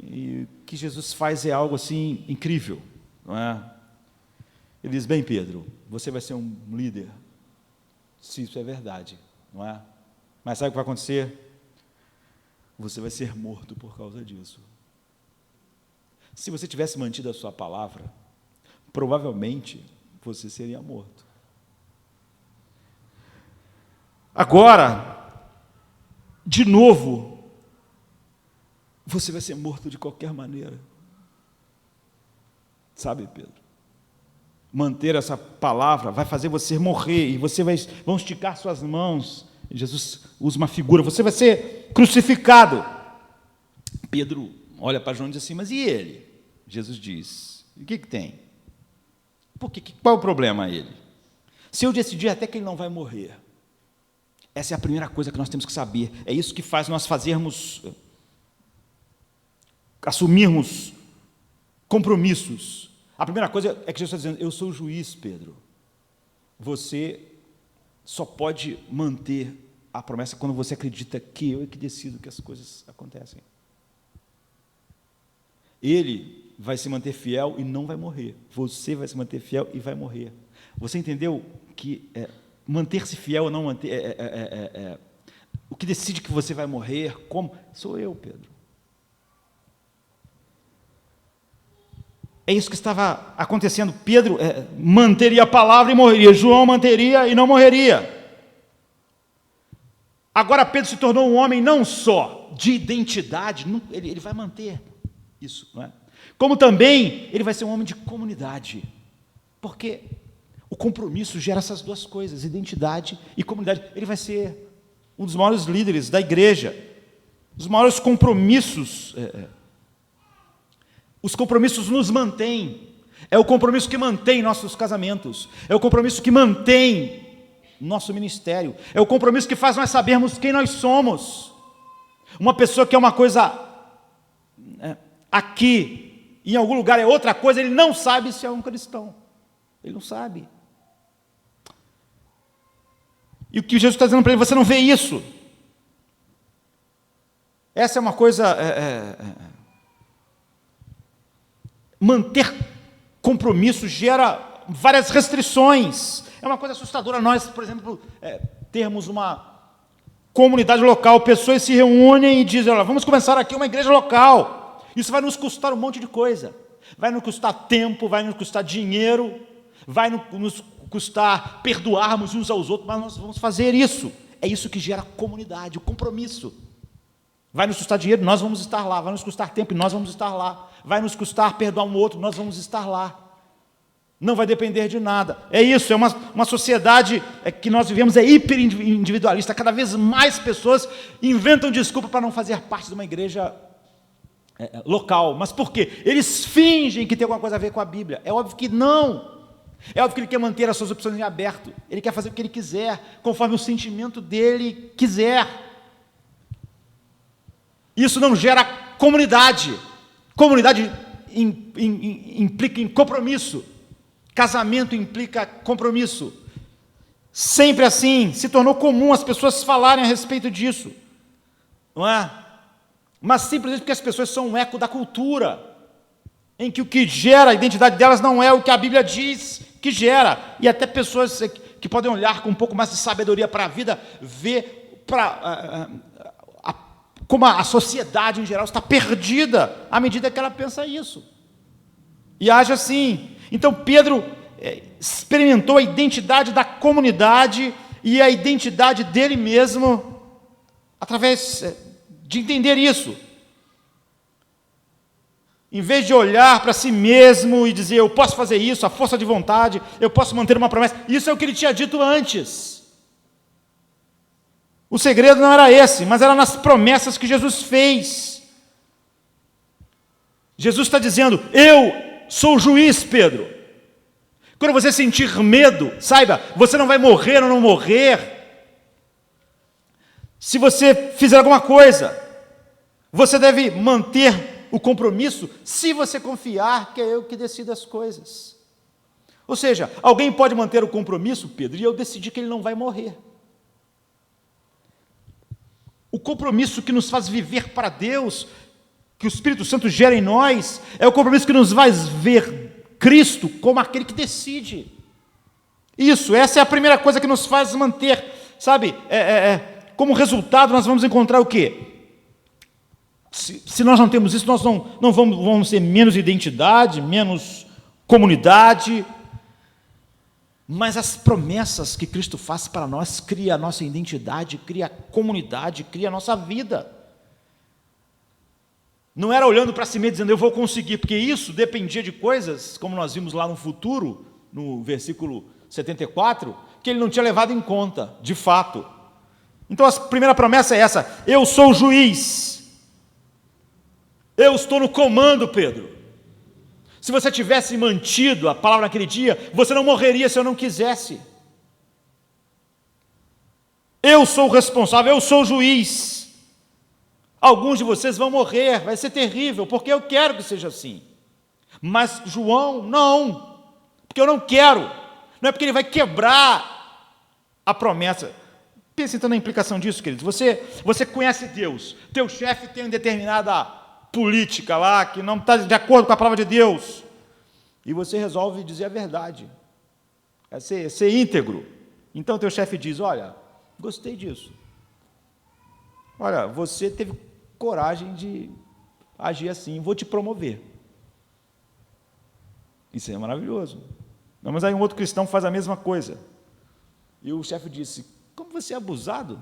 E o que Jesus faz é algo assim incrível, não é? Ele diz, bem Pedro, você vai ser um líder, se isso é verdade, não é? Mas sabe o que vai acontecer? Você vai ser morto por causa disso. Se você tivesse mantido a sua palavra, provavelmente você seria morto. Agora, de novo, você vai ser morto de qualquer maneira. Sabe, Pedro? manter essa palavra vai fazer você morrer, e vão esticar suas mãos. E Jesus usa uma figura, você vai ser crucificado. Pedro olha para João e diz assim, mas e ele? Jesus diz, o que tem? Qual é o problema a ele? Se eu decidir até que ele não vai morrer, essa é a primeira coisa que nós temos que saber. É isso que faz nós assumirmos compromissos. A primeira coisa é que Jesus está dizendo, eu sou o juiz, Pedro. Você só pode manter a promessa quando você acredita que eu é que decido que as coisas acontecem. Ele vai se manter fiel e não vai morrer. Você vai se manter fiel e vai morrer. Você entendeu que manter-se fiel ou não manter... o que decide que você vai morrer, como? Sou eu, Pedro. É isso que estava acontecendo. Pedro manteria a palavra e morreria. João manteria e não morreria. Agora Pedro se tornou um homem não só de identidade, ele vai manter isso, não é? Como também ele vai ser um homem de comunidade. Porque o compromisso gera essas duas coisas, identidade e comunidade. Ele vai ser um dos maiores líderes da igreja, os maiores compromissos. Os compromissos nos mantêm. É o compromisso que mantém nossos casamentos. É o compromisso que mantém nosso ministério. É o compromisso que faz nós sabermos quem nós somos. Uma pessoa que é uma coisa aqui, em algum lugar é outra coisa, ele não sabe se é um cristão. Ele não sabe. E o que Jesus está dizendo para ele, você não vê isso. Essa é uma coisa... Manter compromisso gera várias restrições. É uma coisa assustadora nós, por exemplo, termos uma comunidade local, pessoas se reúnem e dizem, olha, vamos começar aqui uma igreja local. Isso vai nos custar um monte de coisa. Vai nos custar tempo, vai nos custar dinheiro, vai nos custar perdoarmos uns aos outros, mas nós vamos fazer isso. É isso que gera comunidade, o compromisso. Vai nos custar dinheiro, nós vamos estar lá. Vai nos custar tempo, nós vamos estar lá. Vai nos custar perdoar um outro, nós vamos estar lá. Não vai depender de nada. É isso, é uma sociedade que nós vivemos, hiperindividualista. Cada vez mais pessoas inventam desculpa para não fazer parte de uma igreja local. Mas por quê? Eles fingem que tem alguma coisa a ver com a Bíblia. É óbvio que não. É óbvio que ele quer manter as suas opções em aberto. Ele quer fazer o que ele quiser, conforme o sentimento dele quiser. Isso não gera comunidade. Comunidade implica em compromisso. Casamento implica compromisso. Sempre assim, se tornou comum as pessoas falarem a respeito disso. Não é? Mas simplesmente porque as pessoas são um eco da cultura, em que o que gera a identidade delas não é o que a Bíblia diz que gera. E até pessoas que podem olhar com um pouco mais de sabedoria para a vida, ver como a sociedade em geral está perdida à medida que ela pensa isso. E age assim. Então Pedro experimentou a identidade da comunidade e a identidade dele mesmo através de entender isso. Em vez de olhar para si mesmo e dizer, eu posso fazer isso, a força de vontade, eu posso manter uma promessa. Isso é o que ele tinha dito antes. O segredo não era esse, mas era nas promessas que Jesus fez. Jesus está dizendo, eu sou o juiz, Pedro. Quando você sentir medo, saiba, você não vai morrer ou não morrer. Se você fizer alguma coisa, você deve manter o compromisso se você confiar que é eu que decido as coisas. Ou seja, alguém pode manter o compromisso, Pedro, e eu decidi que ele não vai morrer. O compromisso que nos faz viver para Deus, que o Espírito Santo gera em nós, é o compromisso que nos faz ver Cristo como aquele que decide. Isso, essa é a primeira coisa que nos faz manter, sabe? Como resultado, nós vamos encontrar o quê? Se nós não temos isso, nós não vamos ter menos identidade, menos comunidade, mas as promessas que Cristo faz para nós cria a nossa identidade, cria a comunidade, cria a nossa vida. Não era olhando para si mesmo dizendo, eu vou conseguir, porque isso dependia de coisas, como nós vimos lá no futuro, no versículo 74, que ele não tinha levado em conta, de fato. Então a primeira promessa é essa: eu sou o juiz, eu estou no comando, Pedro. Se você tivesse mantido a palavra naquele dia, você não morreria se eu não quisesse. Eu sou o responsável, eu sou o juiz. Alguns de vocês vão morrer, vai ser terrível, porque eu quero que seja assim. Mas João, não, porque eu não quero. Não é porque ele vai quebrar a promessa. Pense então na implicação disso, queridos. Você conhece Deus, teu chefe tem uma determinada política lá, que não está de acordo com a palavra de Deus, e você resolve dizer a verdade, é ser íntegro. Então teu chefe diz: olha, gostei disso, olha, você teve coragem de agir assim, vou te promover. Isso é maravilhoso. Não, mas aí um outro cristão faz a mesma coisa, e o chefe disse: como você é abusado,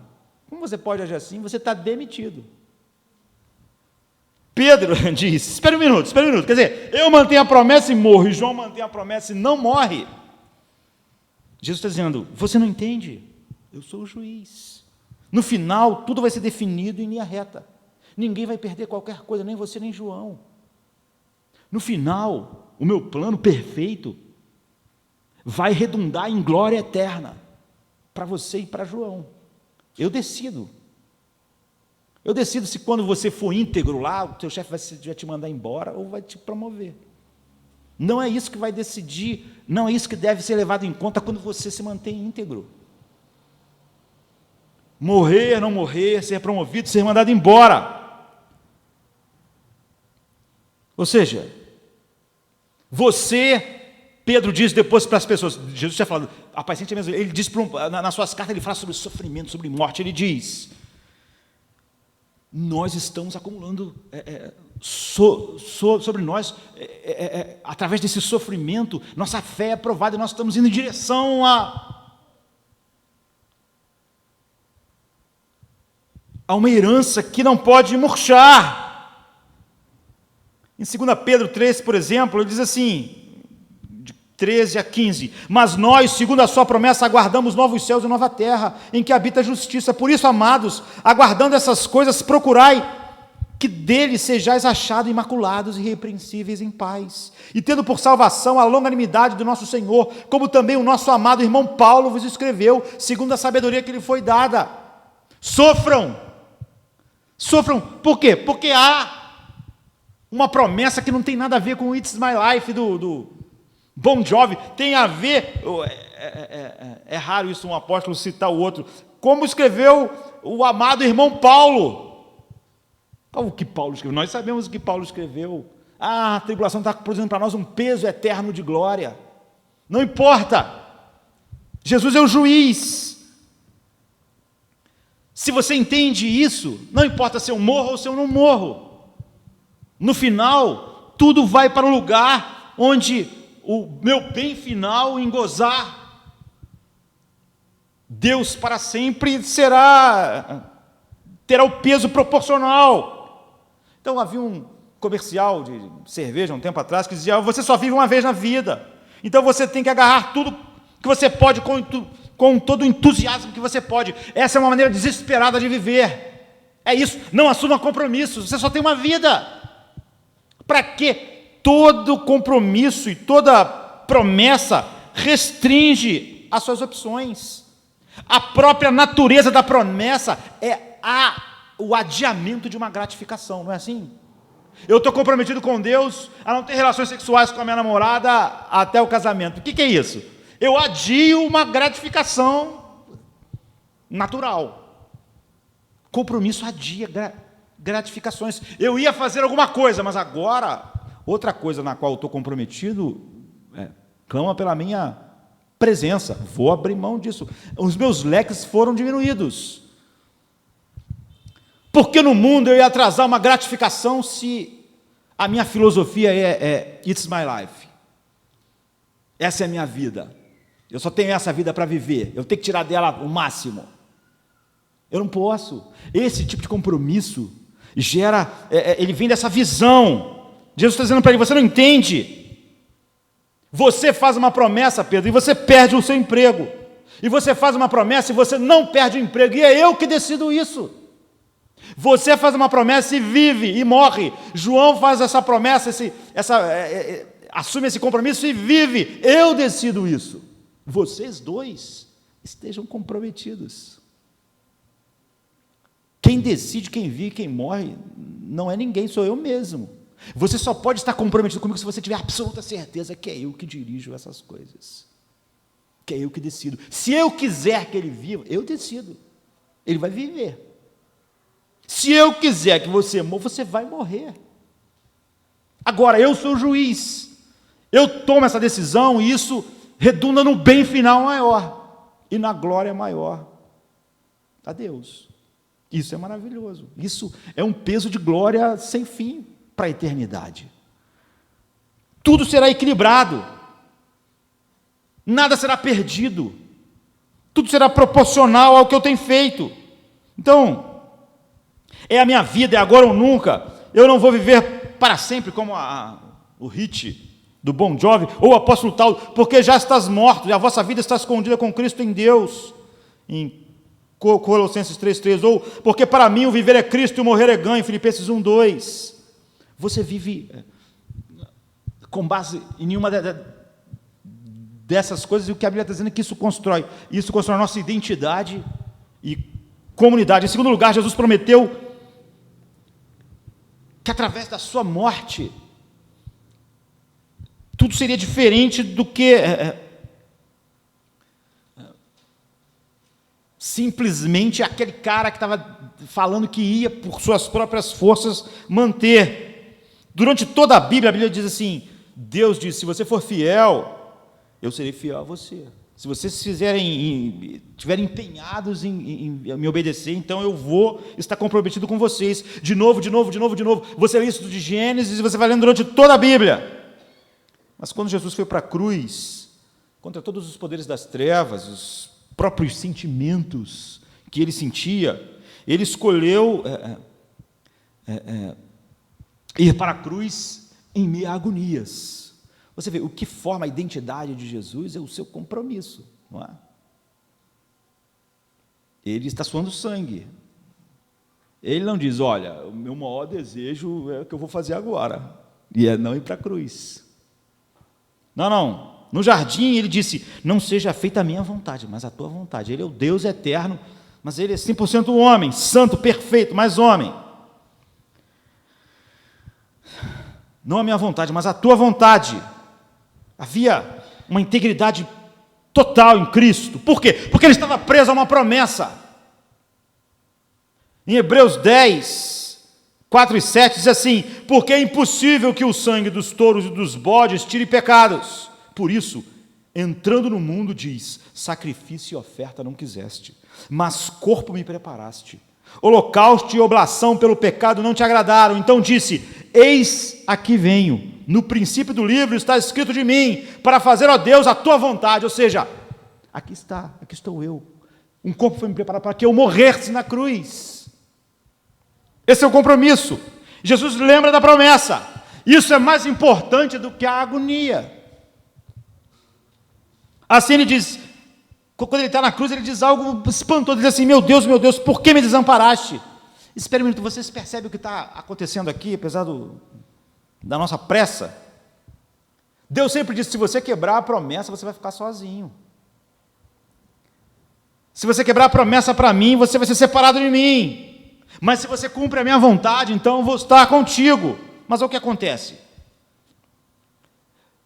como você pode agir assim, você está demitido. Pedro diz: espera um minuto, quer dizer, eu mantenho a promessa e morro, e João mantém a promessa e não morre. Jesus está dizendo: você não entende? Eu sou o juiz. No final, tudo vai ser definido em linha reta. Ninguém vai perder qualquer coisa, nem você, nem João. No final, o meu plano perfeito vai redundar em glória eterna para você e para João. Eu decido se quando você for íntegro lá, o teu chefe vai te mandar embora ou vai te promover. Não é isso que vai decidir, não é isso que deve ser levado em conta quando você se mantém íntegro. Morrer, não morrer, ser promovido, ser mandado embora. Ou seja, Pedro diz depois para as pessoas, Jesus tinha falado, paciente mesmo, ele diz, nas suas cartas ele fala sobre sofrimento, sobre morte, ele diz: nós estamos acumulando sobre nós, através desse sofrimento, nossa fé é provada e nós estamos indo em direção a uma herança que não pode murchar. Em 2 Pedro 3, por exemplo, ele diz assim, de 13 a 15, mas nós, segundo a sua promessa, aguardamos novos céus e nova terra, em que habita a justiça. Por isso, amados, aguardando essas coisas, procurai que dele sejais achados imaculados e irrepreensíveis em paz, e tendo por salvação a longanimidade do nosso Senhor, como também o nosso amado irmão Paulo vos escreveu, segundo a sabedoria que lhe foi dada. Sofram, por quê? Porque há uma promessa que não tem nada a ver com It's My Life do Bon Jovi, tem a ver, é raro isso um apóstolo citar o outro, como escreveu o amado irmão Paulo. O que Paulo escreveu? Nós sabemos o que Paulo escreveu. A tribulação está produzindo para nós um peso eterno de glória. Não importa, Jesus é o juiz. Se você entende isso, não importa se eu morro ou se eu não morro, no final, tudo vai para o lugar onde o meu bem final em gozar Deus para sempre terá o peso proporcional. Então havia um comercial de cerveja um tempo atrás que dizia: você só vive uma vez na vida, então você tem que agarrar tudo que você pode com todo o entusiasmo que você pode. Essa é uma maneira desesperada de viver. É isso, não assuma compromissos, você só tem uma vida. Para que todo compromisso e toda promessa restringe as suas opções? A própria natureza da promessa é o adiamento de uma gratificação, não é assim? Eu estou comprometido com Deus a não ter relações sexuais com a minha namorada até o casamento. O que é isso? Eu adio uma gratificação natural. Compromisso adia gratificações. Eu ia fazer alguma coisa, mas agora, outra coisa na qual eu estou comprometido, clama pela minha presença, vou abrir mão disso. Os meus leques foram diminuídos. Porque no mundo eu ia atrasar uma gratificação se a minha filosofia é It's my life. Essa é a minha vida. Eu só tenho essa vida para viver. Eu tenho que tirar dela o máximo. Eu não posso. Esse tipo de compromisso ele vem dessa visão. Jesus está dizendo para ele: você não entende. Você faz uma promessa, Pedro, e você perde o seu emprego. E você faz uma promessa e você não perde o emprego. E é eu que decido isso. Você faz uma promessa e vive e morre. João faz essa promessa, assume esse compromisso e vive. Eu decido isso. Vocês dois estejam comprometidos. Quem decide, quem vive, quem morre, não é ninguém, sou eu mesmo. Você só pode estar comprometido comigo se você tiver absoluta certeza que é eu que dirijo essas coisas. Que é eu que decido. Se eu quiser que ele viva, eu decido. Ele vai viver. Se eu quiser que você morra, você vai morrer. Agora, eu sou o juiz. Eu tomo essa decisão e isso redunda no bem final maior. E na glória maior. A Deus. Isso é maravilhoso. Isso é um peso de glória sem fim para a eternidade. Tudo será equilibrado. Nada será perdido. Tudo será proporcional ao que eu tenho feito. Então, é a minha vida, é agora ou nunca. Eu não vou viver para sempre como o hit do Bon Jovi, ou o apóstolo tal, porque já estás morto, e a vossa vida está escondida com Cristo em Deus, em Colossenses 3,3, ou porque para mim o viver é Cristo e o morrer é ganho, Filipenses 1,2. Você vive com base em nenhuma dessas coisas, e o que a Bíblia está dizendo é que isso constrói a nossa identidade e comunidade. Em segundo lugar, Jesus prometeu que através da sua morte, tudo seria diferente do que simplesmente aquele cara que estava falando que ia, por suas próprias forças, manter. Durante toda a Bíblia diz assim, Deus diz, se você for fiel, eu serei fiel a você. Se vocês estiverem empenhados em me obedecer, então eu vou estar comprometido com vocês. De novo. Você lê isso de Gênesis e você vai lendo durante toda a Bíblia. Mas quando Jesus foi para a cruz, contra todos os poderes das trevas, os próprios sentimentos que ele sentia, ele escolheu ir para a cruz em meio a agonias. Você vê, o que forma a identidade de Jesus é o seu compromisso, não é? Ele está suando sangue. Ele não diz, olha, o meu maior desejo é o que eu vou fazer agora, e é não ir para a cruz. Não. No jardim ele disse, não seja feita a minha vontade, mas a tua vontade. Ele é o Deus eterno, mas ele é 100% homem, santo, perfeito, mas homem. Não a minha vontade, mas a tua vontade. Havia uma integridade total em Cristo. Por quê? Porque ele estava preso a uma promessa. Em Hebreus 10, 4 e 7 diz assim, porque é impossível que o sangue dos touros e dos bodes tire pecados. Por isso, entrando no mundo, diz, sacrifício e oferta não quiseste, mas corpo me preparaste. Holocausto e oblação pelo pecado não te agradaram. Então disse, eis aqui venho. No princípio do livro está escrito de mim, para fazer, ó Deus, a tua vontade. Ou seja, aqui estou eu. Um corpo foi me preparado para que eu morresse na cruz. Esse é o compromisso. Jesus lembra da promessa. Isso é mais importante do que a agonia. Assim ele diz, quando ele está na cruz, ele diz algo espantoso, ele diz assim, meu Deus, por que me desamparaste? Espera um minuto, vocês percebem o que está acontecendo aqui, apesar da nossa pressa? Deus sempre disse, se você quebrar a promessa, você vai ficar sozinho. Se você quebrar a promessa para mim, você vai ser separado de mim. Mas se você cumpre a minha vontade, então eu vou estar contigo. Mas o que acontece?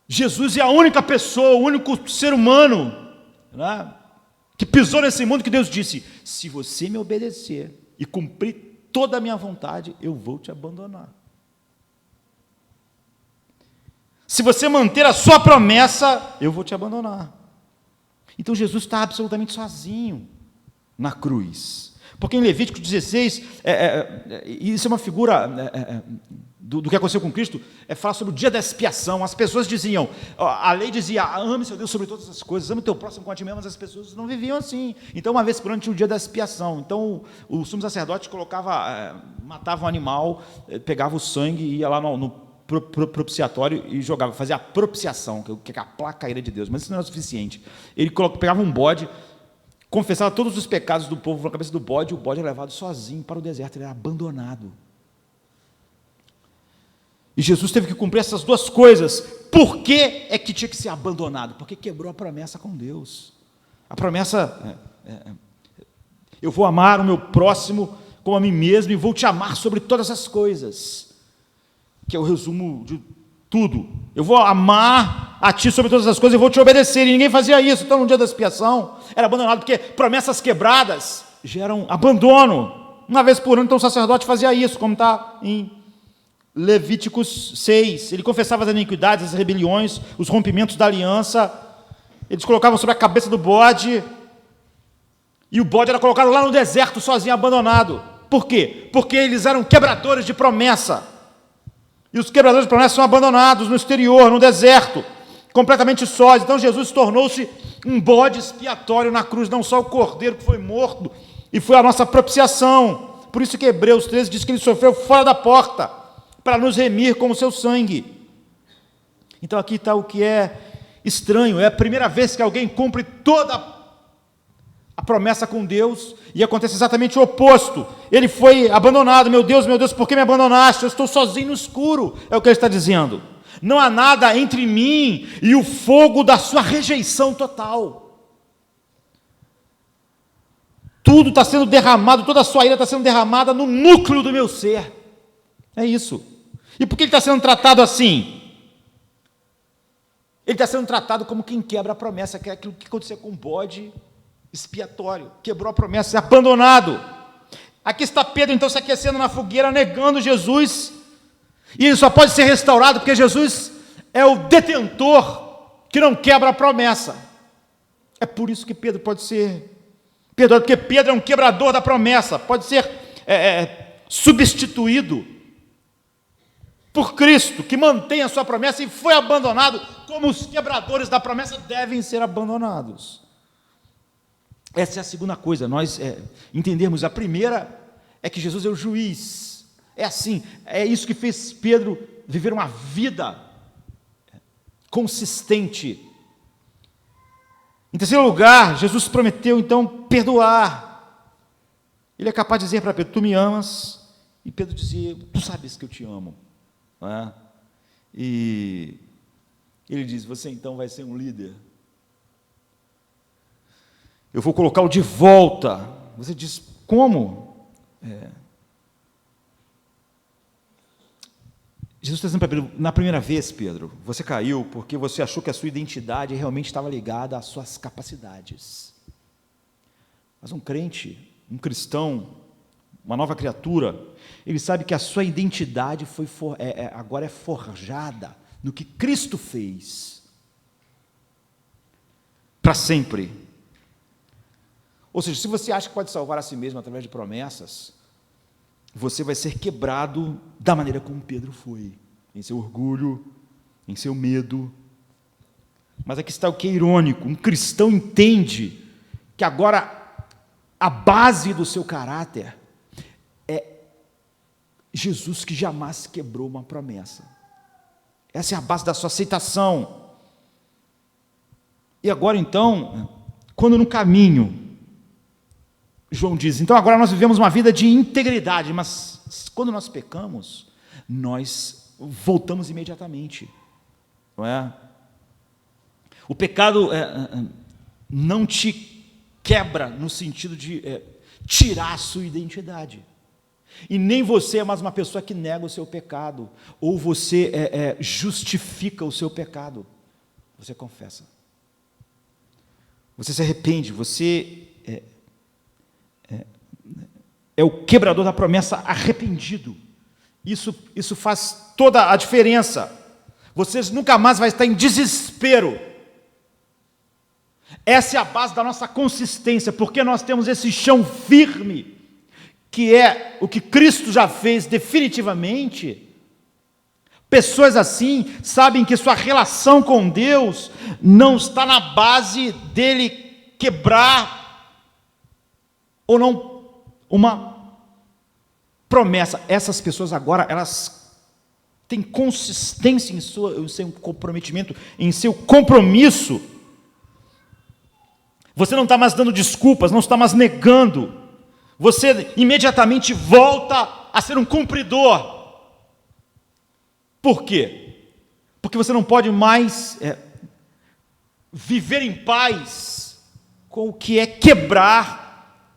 Jesus é a única pessoa, o único ser humano, né, que pisou nesse mundo que Deus disse, se você me obedecer e cumprir toda a minha vontade, eu vou te abandonar. Se você manter a sua promessa, eu vou te abandonar. Então Jesus está absolutamente sozinho na cruz. Porque em Levítico 16, isso é uma figura do que aconteceu com Cristo, falar sobre o dia da expiação. As pessoas diziam, a lei dizia, ame seu Deus sobre todas as coisas, ame o teu próximo como a ti mesmo, mas as pessoas não viviam assim. Então, uma vez por ano tinha o dia da expiação. Então, o sumo sacerdote matava um animal, pegava o sangue e ia lá no propiciatório e jogava, fazia a propiciação, que é a placa ira de Deus, mas isso não era suficiente. Ele pegava um bode, confessava todos os pecados do povo na cabeça do bode, e o bode era levado sozinho para o deserto, ele era abandonado. E Jesus teve que cumprir essas duas coisas. Por que é que tinha que ser abandonado? Porque quebrou a promessa com Deus. A promessa, eu vou amar o meu próximo como a mim mesmo e vou te amar sobre todas as coisas, que é o resumo de tudo. Eu vou amar a ti sobre todas as coisas e vou te obedecer, e ninguém fazia isso. Então no dia da expiação era abandonado, porque promessas quebradas geram abandono. Uma vez por ano, então o sacerdote fazia isso, como está em Levíticos 6, ele confessava as iniquidades, as rebeliões, os rompimentos da aliança, eles colocavam sobre a cabeça do bode, e o bode era colocado lá no deserto, sozinho, abandonado. Por quê? Porque eles eram quebradores de promessa, e os quebradores de promessa são abandonados no exterior, no deserto, completamente sós. Então Jesus tornou-se um bode expiatório na cruz, não só o cordeiro que foi morto, e foi a nossa propiciação. Por isso que Hebreus 13 diz que ele sofreu fora da porta, para nos remir com o seu sangue. Então aqui está o que é estranho, é a primeira vez que alguém cumpre toda a promessa com Deus, e acontece exatamente o oposto. Ele foi abandonado. Meu Deus, por que me abandonaste? Eu estou sozinho no escuro, é o que ele está dizendo. Não há nada entre mim e o fogo da sua rejeição total. Tudo está sendo derramado, toda a sua ira está sendo derramada no núcleo do meu ser. É isso. E por que ele está sendo tratado assim? Ele está sendo tratado como quem quebra a promessa, que é aquilo que aconteceu com o bode expiatório. Quebrou a promessa, é abandonado. Aqui está Pedro, então, se aquecendo na fogueira, negando Jesus. E ele só pode ser restaurado porque Jesus é o detentor que não quebra a promessa. É por isso que Pedro pode ser perdoado, porque Pedro é um quebrador da promessa, pode ser substituído por Cristo, que mantém a sua promessa e foi abandonado, como os quebradores da promessa devem ser abandonados. Essa é a segunda coisa, nós entendermos. A primeira é que Jesus é o juiz. É assim, é isso que fez Pedro viver uma vida consistente. Em terceiro lugar, Jesus prometeu então perdoar. Ele é capaz de dizer para Pedro: tu me amas, e Pedro dizia: tu sabes que eu te amo. Não é? E ele diz: você então vai ser um líder, eu vou colocá-lo de volta. Você diz: como? Jesus está dizendo para Pedro: na primeira vez, Pedro, você caiu porque você achou que a sua identidade realmente estava ligada às suas capacidades. Mas um crente, um cristão, uma nova criatura, ele sabe que a sua identidade agora é forjada no que Cristo fez para sempre. Ou seja, se você acha que pode salvar a si mesmo através de promessas, você vai ser quebrado da maneira como Pedro foi, em seu orgulho, em seu medo. Mas aqui está o que é irônico: um cristão entende que agora a base do seu caráter é Jesus, que jamais quebrou uma promessa. Essa é a base da sua aceitação. E agora então, quando no caminho, João diz, então agora nós vivemos uma vida de integridade, mas quando nós pecamos, nós voltamos imediatamente, não é? O pecado não te quebra no sentido de tirar a sua identidade, e nem você é mais uma pessoa que nega o seu pecado, ou você justifica o seu pecado. Você confessa, você se arrepende, você é o quebrador da promessa arrependido. Isso faz toda a diferença. Você nunca mais vai estar em desespero. Essa é a base da nossa consistência, porque nós temos esse chão firme, que é o que Cristo já fez definitivamente. Pessoas assim sabem que sua relação com Deus não está na base dele quebrar ou não uma promessa. Essas pessoas agora, elas tem consistência em seu comprometimento, em seu compromisso, você não está mais dando desculpas, não está mais negando, você imediatamente volta a ser um cumpridor. Por quê? Porque você não pode mais viver em paz com o que é quebrar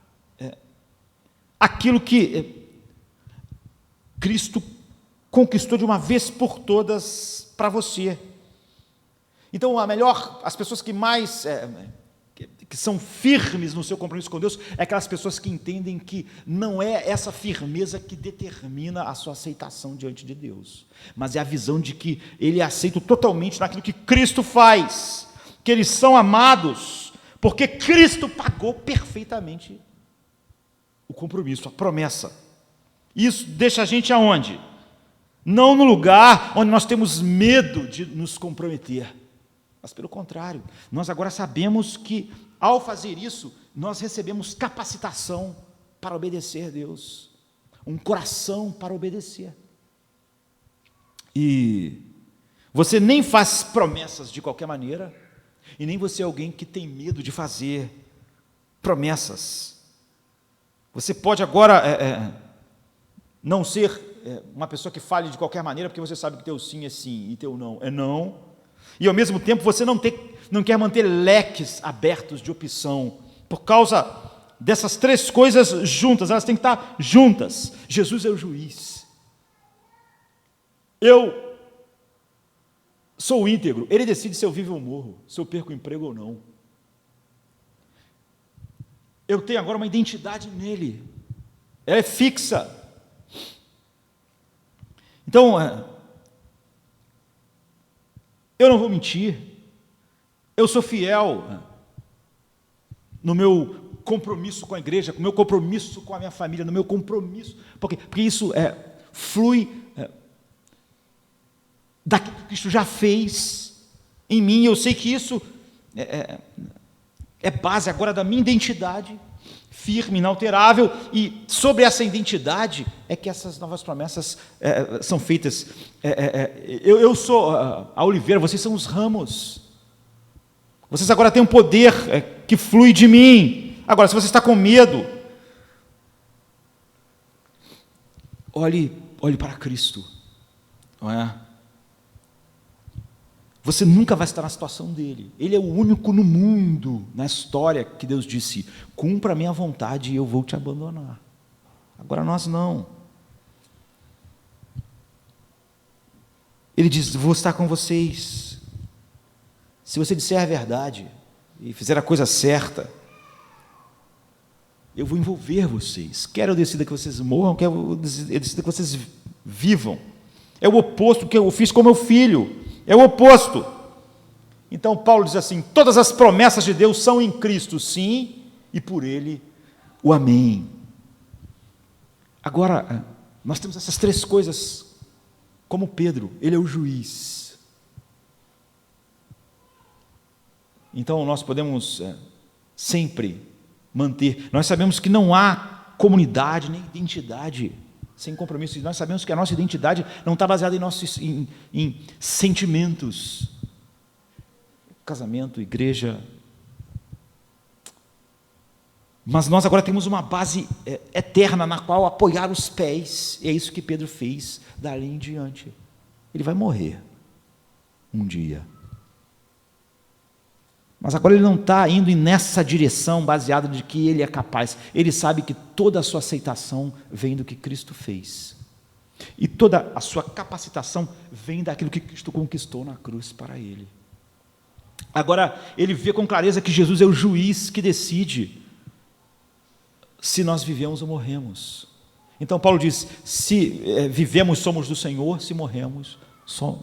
aquilo que Cristo conquistou de uma vez por todas para você. Então, as pessoas que mais que são firmes no seu compromisso com Deus, é aquelas pessoas que entendem que não é essa firmeza que determina a sua aceitação diante de Deus, mas é a visão de que ele é aceito totalmente naquilo que Cristo faz, que eles são amados, porque Cristo pagou perfeitamente o compromisso, a promessa. Isso deixa a gente aonde? Não no lugar onde nós temos medo de nos comprometer, mas pelo contrário, nós agora sabemos que ao fazer isso, nós recebemos capacitação para obedecer a Deus, um coração para obedecer. E você nem faz promessas de qualquer maneira, e nem você é alguém que tem medo de fazer promessas. Você pode agora não ser uma pessoa que fale de qualquer maneira, porque você sabe que teu sim é sim e teu não é não, e ao mesmo tempo você não quer manter leques abertos de opção, por causa dessas três coisas juntas, elas têm que estar juntas. Jesus é o juiz, eu sou íntegro, ele decide se eu vivo ou morro, se eu perco o emprego ou não. Eu tenho agora uma identidade nele, ela é fixa. Então, eu não vou mentir, eu sou fiel no meu compromisso com a igreja, no meu compromisso com a minha família, no meu compromisso, porque isso flui daquilo que Cristo já fez em mim. Eu sei que isso é base agora da minha identidade, firme, inalterável, e sobre essa identidade é que essas novas promessas são feitas. Eu sou a oliveira, vocês são os ramos, vocês agora têm um poder que flui de mim. Agora, se você está com medo, olhe para Cristo, não é? Você nunca vai estar na situação dele. Ele é o único no mundo, na história, que Deus disse: cumpra a minha vontade e eu vou te abandonar. Agora nós não. Ele diz: vou estar com vocês. Se você disser a verdade e fizer a coisa certa, eu vou envolver vocês. Quer eu decida que vocês morram, quer eu decida que vocês vivam. É o oposto que eu fiz com meu filho. É o oposto. Então Paulo diz assim: todas as promessas de Deus são em Cristo, sim, e por Ele o amém. Agora, nós temos essas três coisas, como Pedro, ele é o juiz. Então nós podemos sempre manter, nós sabemos que não há comunidade nem identidade sem compromisso. Nós sabemos que a nossa identidade não está baseada em sentimentos, casamento, igreja, mas nós agora temos uma base eterna na qual apoiar os pés, e é isso que Pedro fez dali em diante. Ele vai morrer um dia, mas agora ele não está indo nessa direção baseada de que ele é capaz. Ele sabe que toda a sua aceitação vem do que Cristo fez, e toda a sua capacitação vem daquilo que Cristo conquistou na cruz para ele. Agora ele vê com clareza que Jesus é o juiz que decide se nós vivemos ou morremos. Então Paulo diz: se vivemos, somos do Senhor; se morremos, somos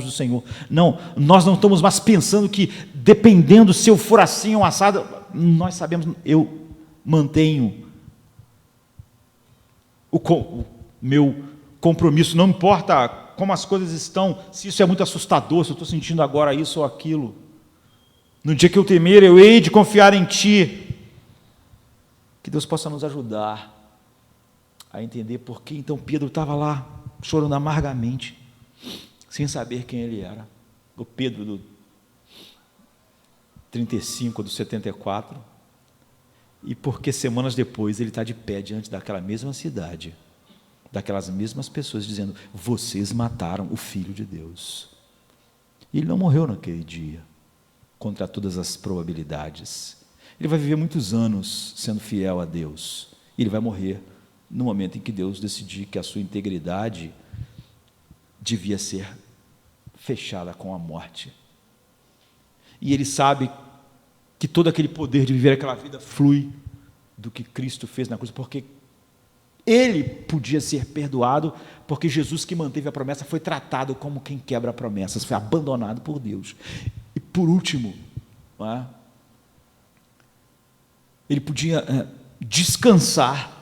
do Senhor. Não, nós não estamos mais pensando que, dependendo se eu for assim ou assado, nós sabemos, eu mantenho o meu compromisso, não importa como as coisas estão, se isso é muito assustador, se eu estou sentindo agora isso ou aquilo. No dia que eu temer, eu hei de confiar em Ti. Que Deus possa nos ajudar a entender por que então Pedro estava lá chorando amargamente, sem saber quem ele era. O Pedro do 35, do 74, e porque semanas depois ele está de pé diante daquela mesma cidade, daquelas mesmas pessoas, dizendo: vocês mataram o Filho de Deus. E ele não morreu naquele dia, contra todas as probabilidades. Ele vai viver muitos anos sendo fiel a Deus, e ele vai morrer no momento em que Deus decidir que a sua integridade devia ser fechada com a morte. E ele sabe que todo aquele poder de viver aquela vida flui do que Cristo fez na cruz, porque ele podia ser perdoado, porque Jesus, que manteve a promessa, foi tratado como quem quebra promessas, foi abandonado por Deus. E por último, não é? Ele podia descansar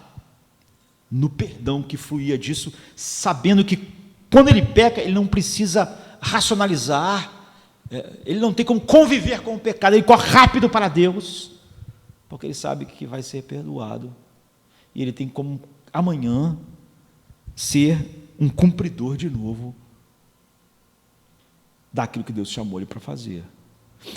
no perdão que fluía disso, sabendo que quando ele peca, ele não precisa racionalizar, ele não tem como conviver com o pecado, ele corre rápido para Deus, porque ele sabe que vai ser perdoado, e ele tem como amanhã ser um cumpridor de novo daquilo que Deus chamou ele para fazer.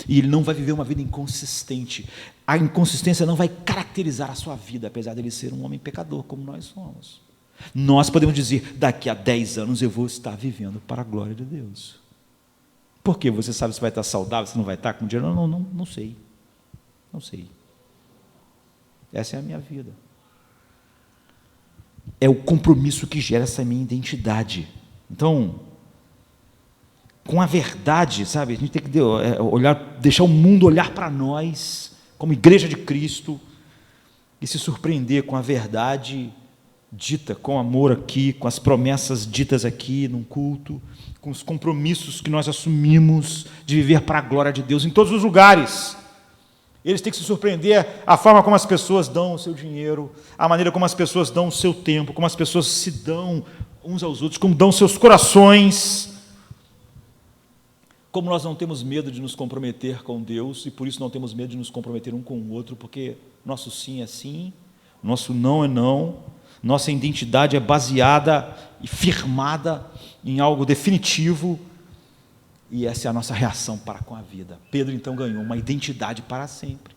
E ele não vai viver uma vida inconsistente. A inconsistência não vai caracterizar a sua vida, apesar de ele ser um homem pecador, como nós somos. Nós podemos dizer: daqui a 10 anos eu vou estar vivendo para a glória de Deus. Por quê? Você sabe se vai estar saudável, se não vai estar com dinheiro? Não sei. Não sei. Essa é a minha vida. É o compromisso que gera essa minha identidade. Então, com a verdade, sabe, a gente tem que olhar, deixar o mundo olhar para nós, como igreja de Cristo, e se surpreender com a verdade dita com amor aqui, com as promessas ditas aqui num culto, com os compromissos que nós assumimos de viver para a glória de Deus em todos os lugares. Eles têm que se surpreender a forma como as pessoas dão o seu dinheiro, a maneira como as pessoas dão o seu tempo, como as pessoas se dão uns aos outros, como dão seus corações. Como nós não temos medo de nos comprometer com Deus, e por isso não temos medo de nos comprometer um com o outro, porque nosso sim é sim, nosso não é não, nossa identidade é baseada e firmada em algo definitivo, e essa é a nossa reação para com a vida. Pedro então ganhou uma identidade para sempre,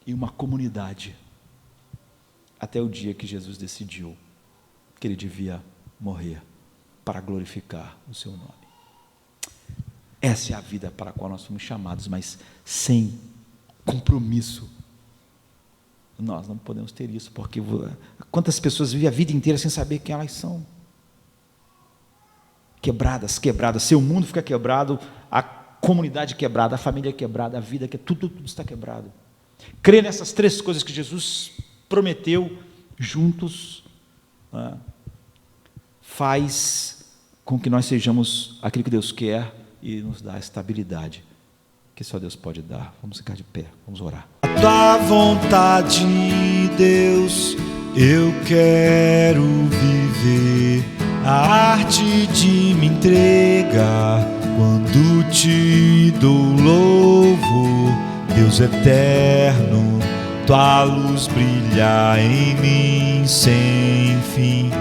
e uma comunidade, até o dia que Jesus decidiu que ele devia morrer para glorificar o seu nome. Essa é a vida para a qual nós fomos chamados, mas sem compromisso nós não podemos ter isso, porque quantas pessoas vivem a vida inteira sem saber quem elas são? Quebradas, seu mundo fica quebrado, a comunidade quebrada, a família quebrada, a vida tudo está quebrado. Crer nessas 3 coisas que Jesus prometeu juntos, faz com que nós sejamos aquilo que Deus quer e nos dá a estabilidade que só Deus pode dar. Vamos ficar de pé, vamos orar. A tua vontade, Deus, eu quero viver a arte de me entregar quando te dou louvor, Deus eterno, tua luz brilha em mim sem fim,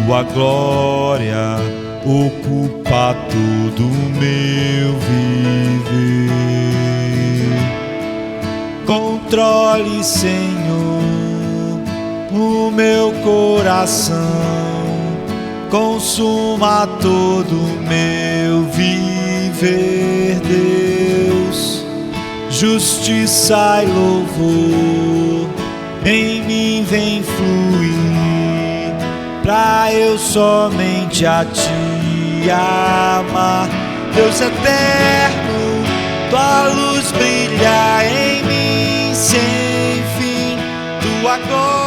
tua glória ocupa todo o meu viver. Controle, Senhor, o meu coração, consuma todo o meu viver, Deus. Justiça e louvor em mim vem fluir, pra eu somente a Ti amar. Deus eterno, Tua luz brilha em mim sem fim, Tua glória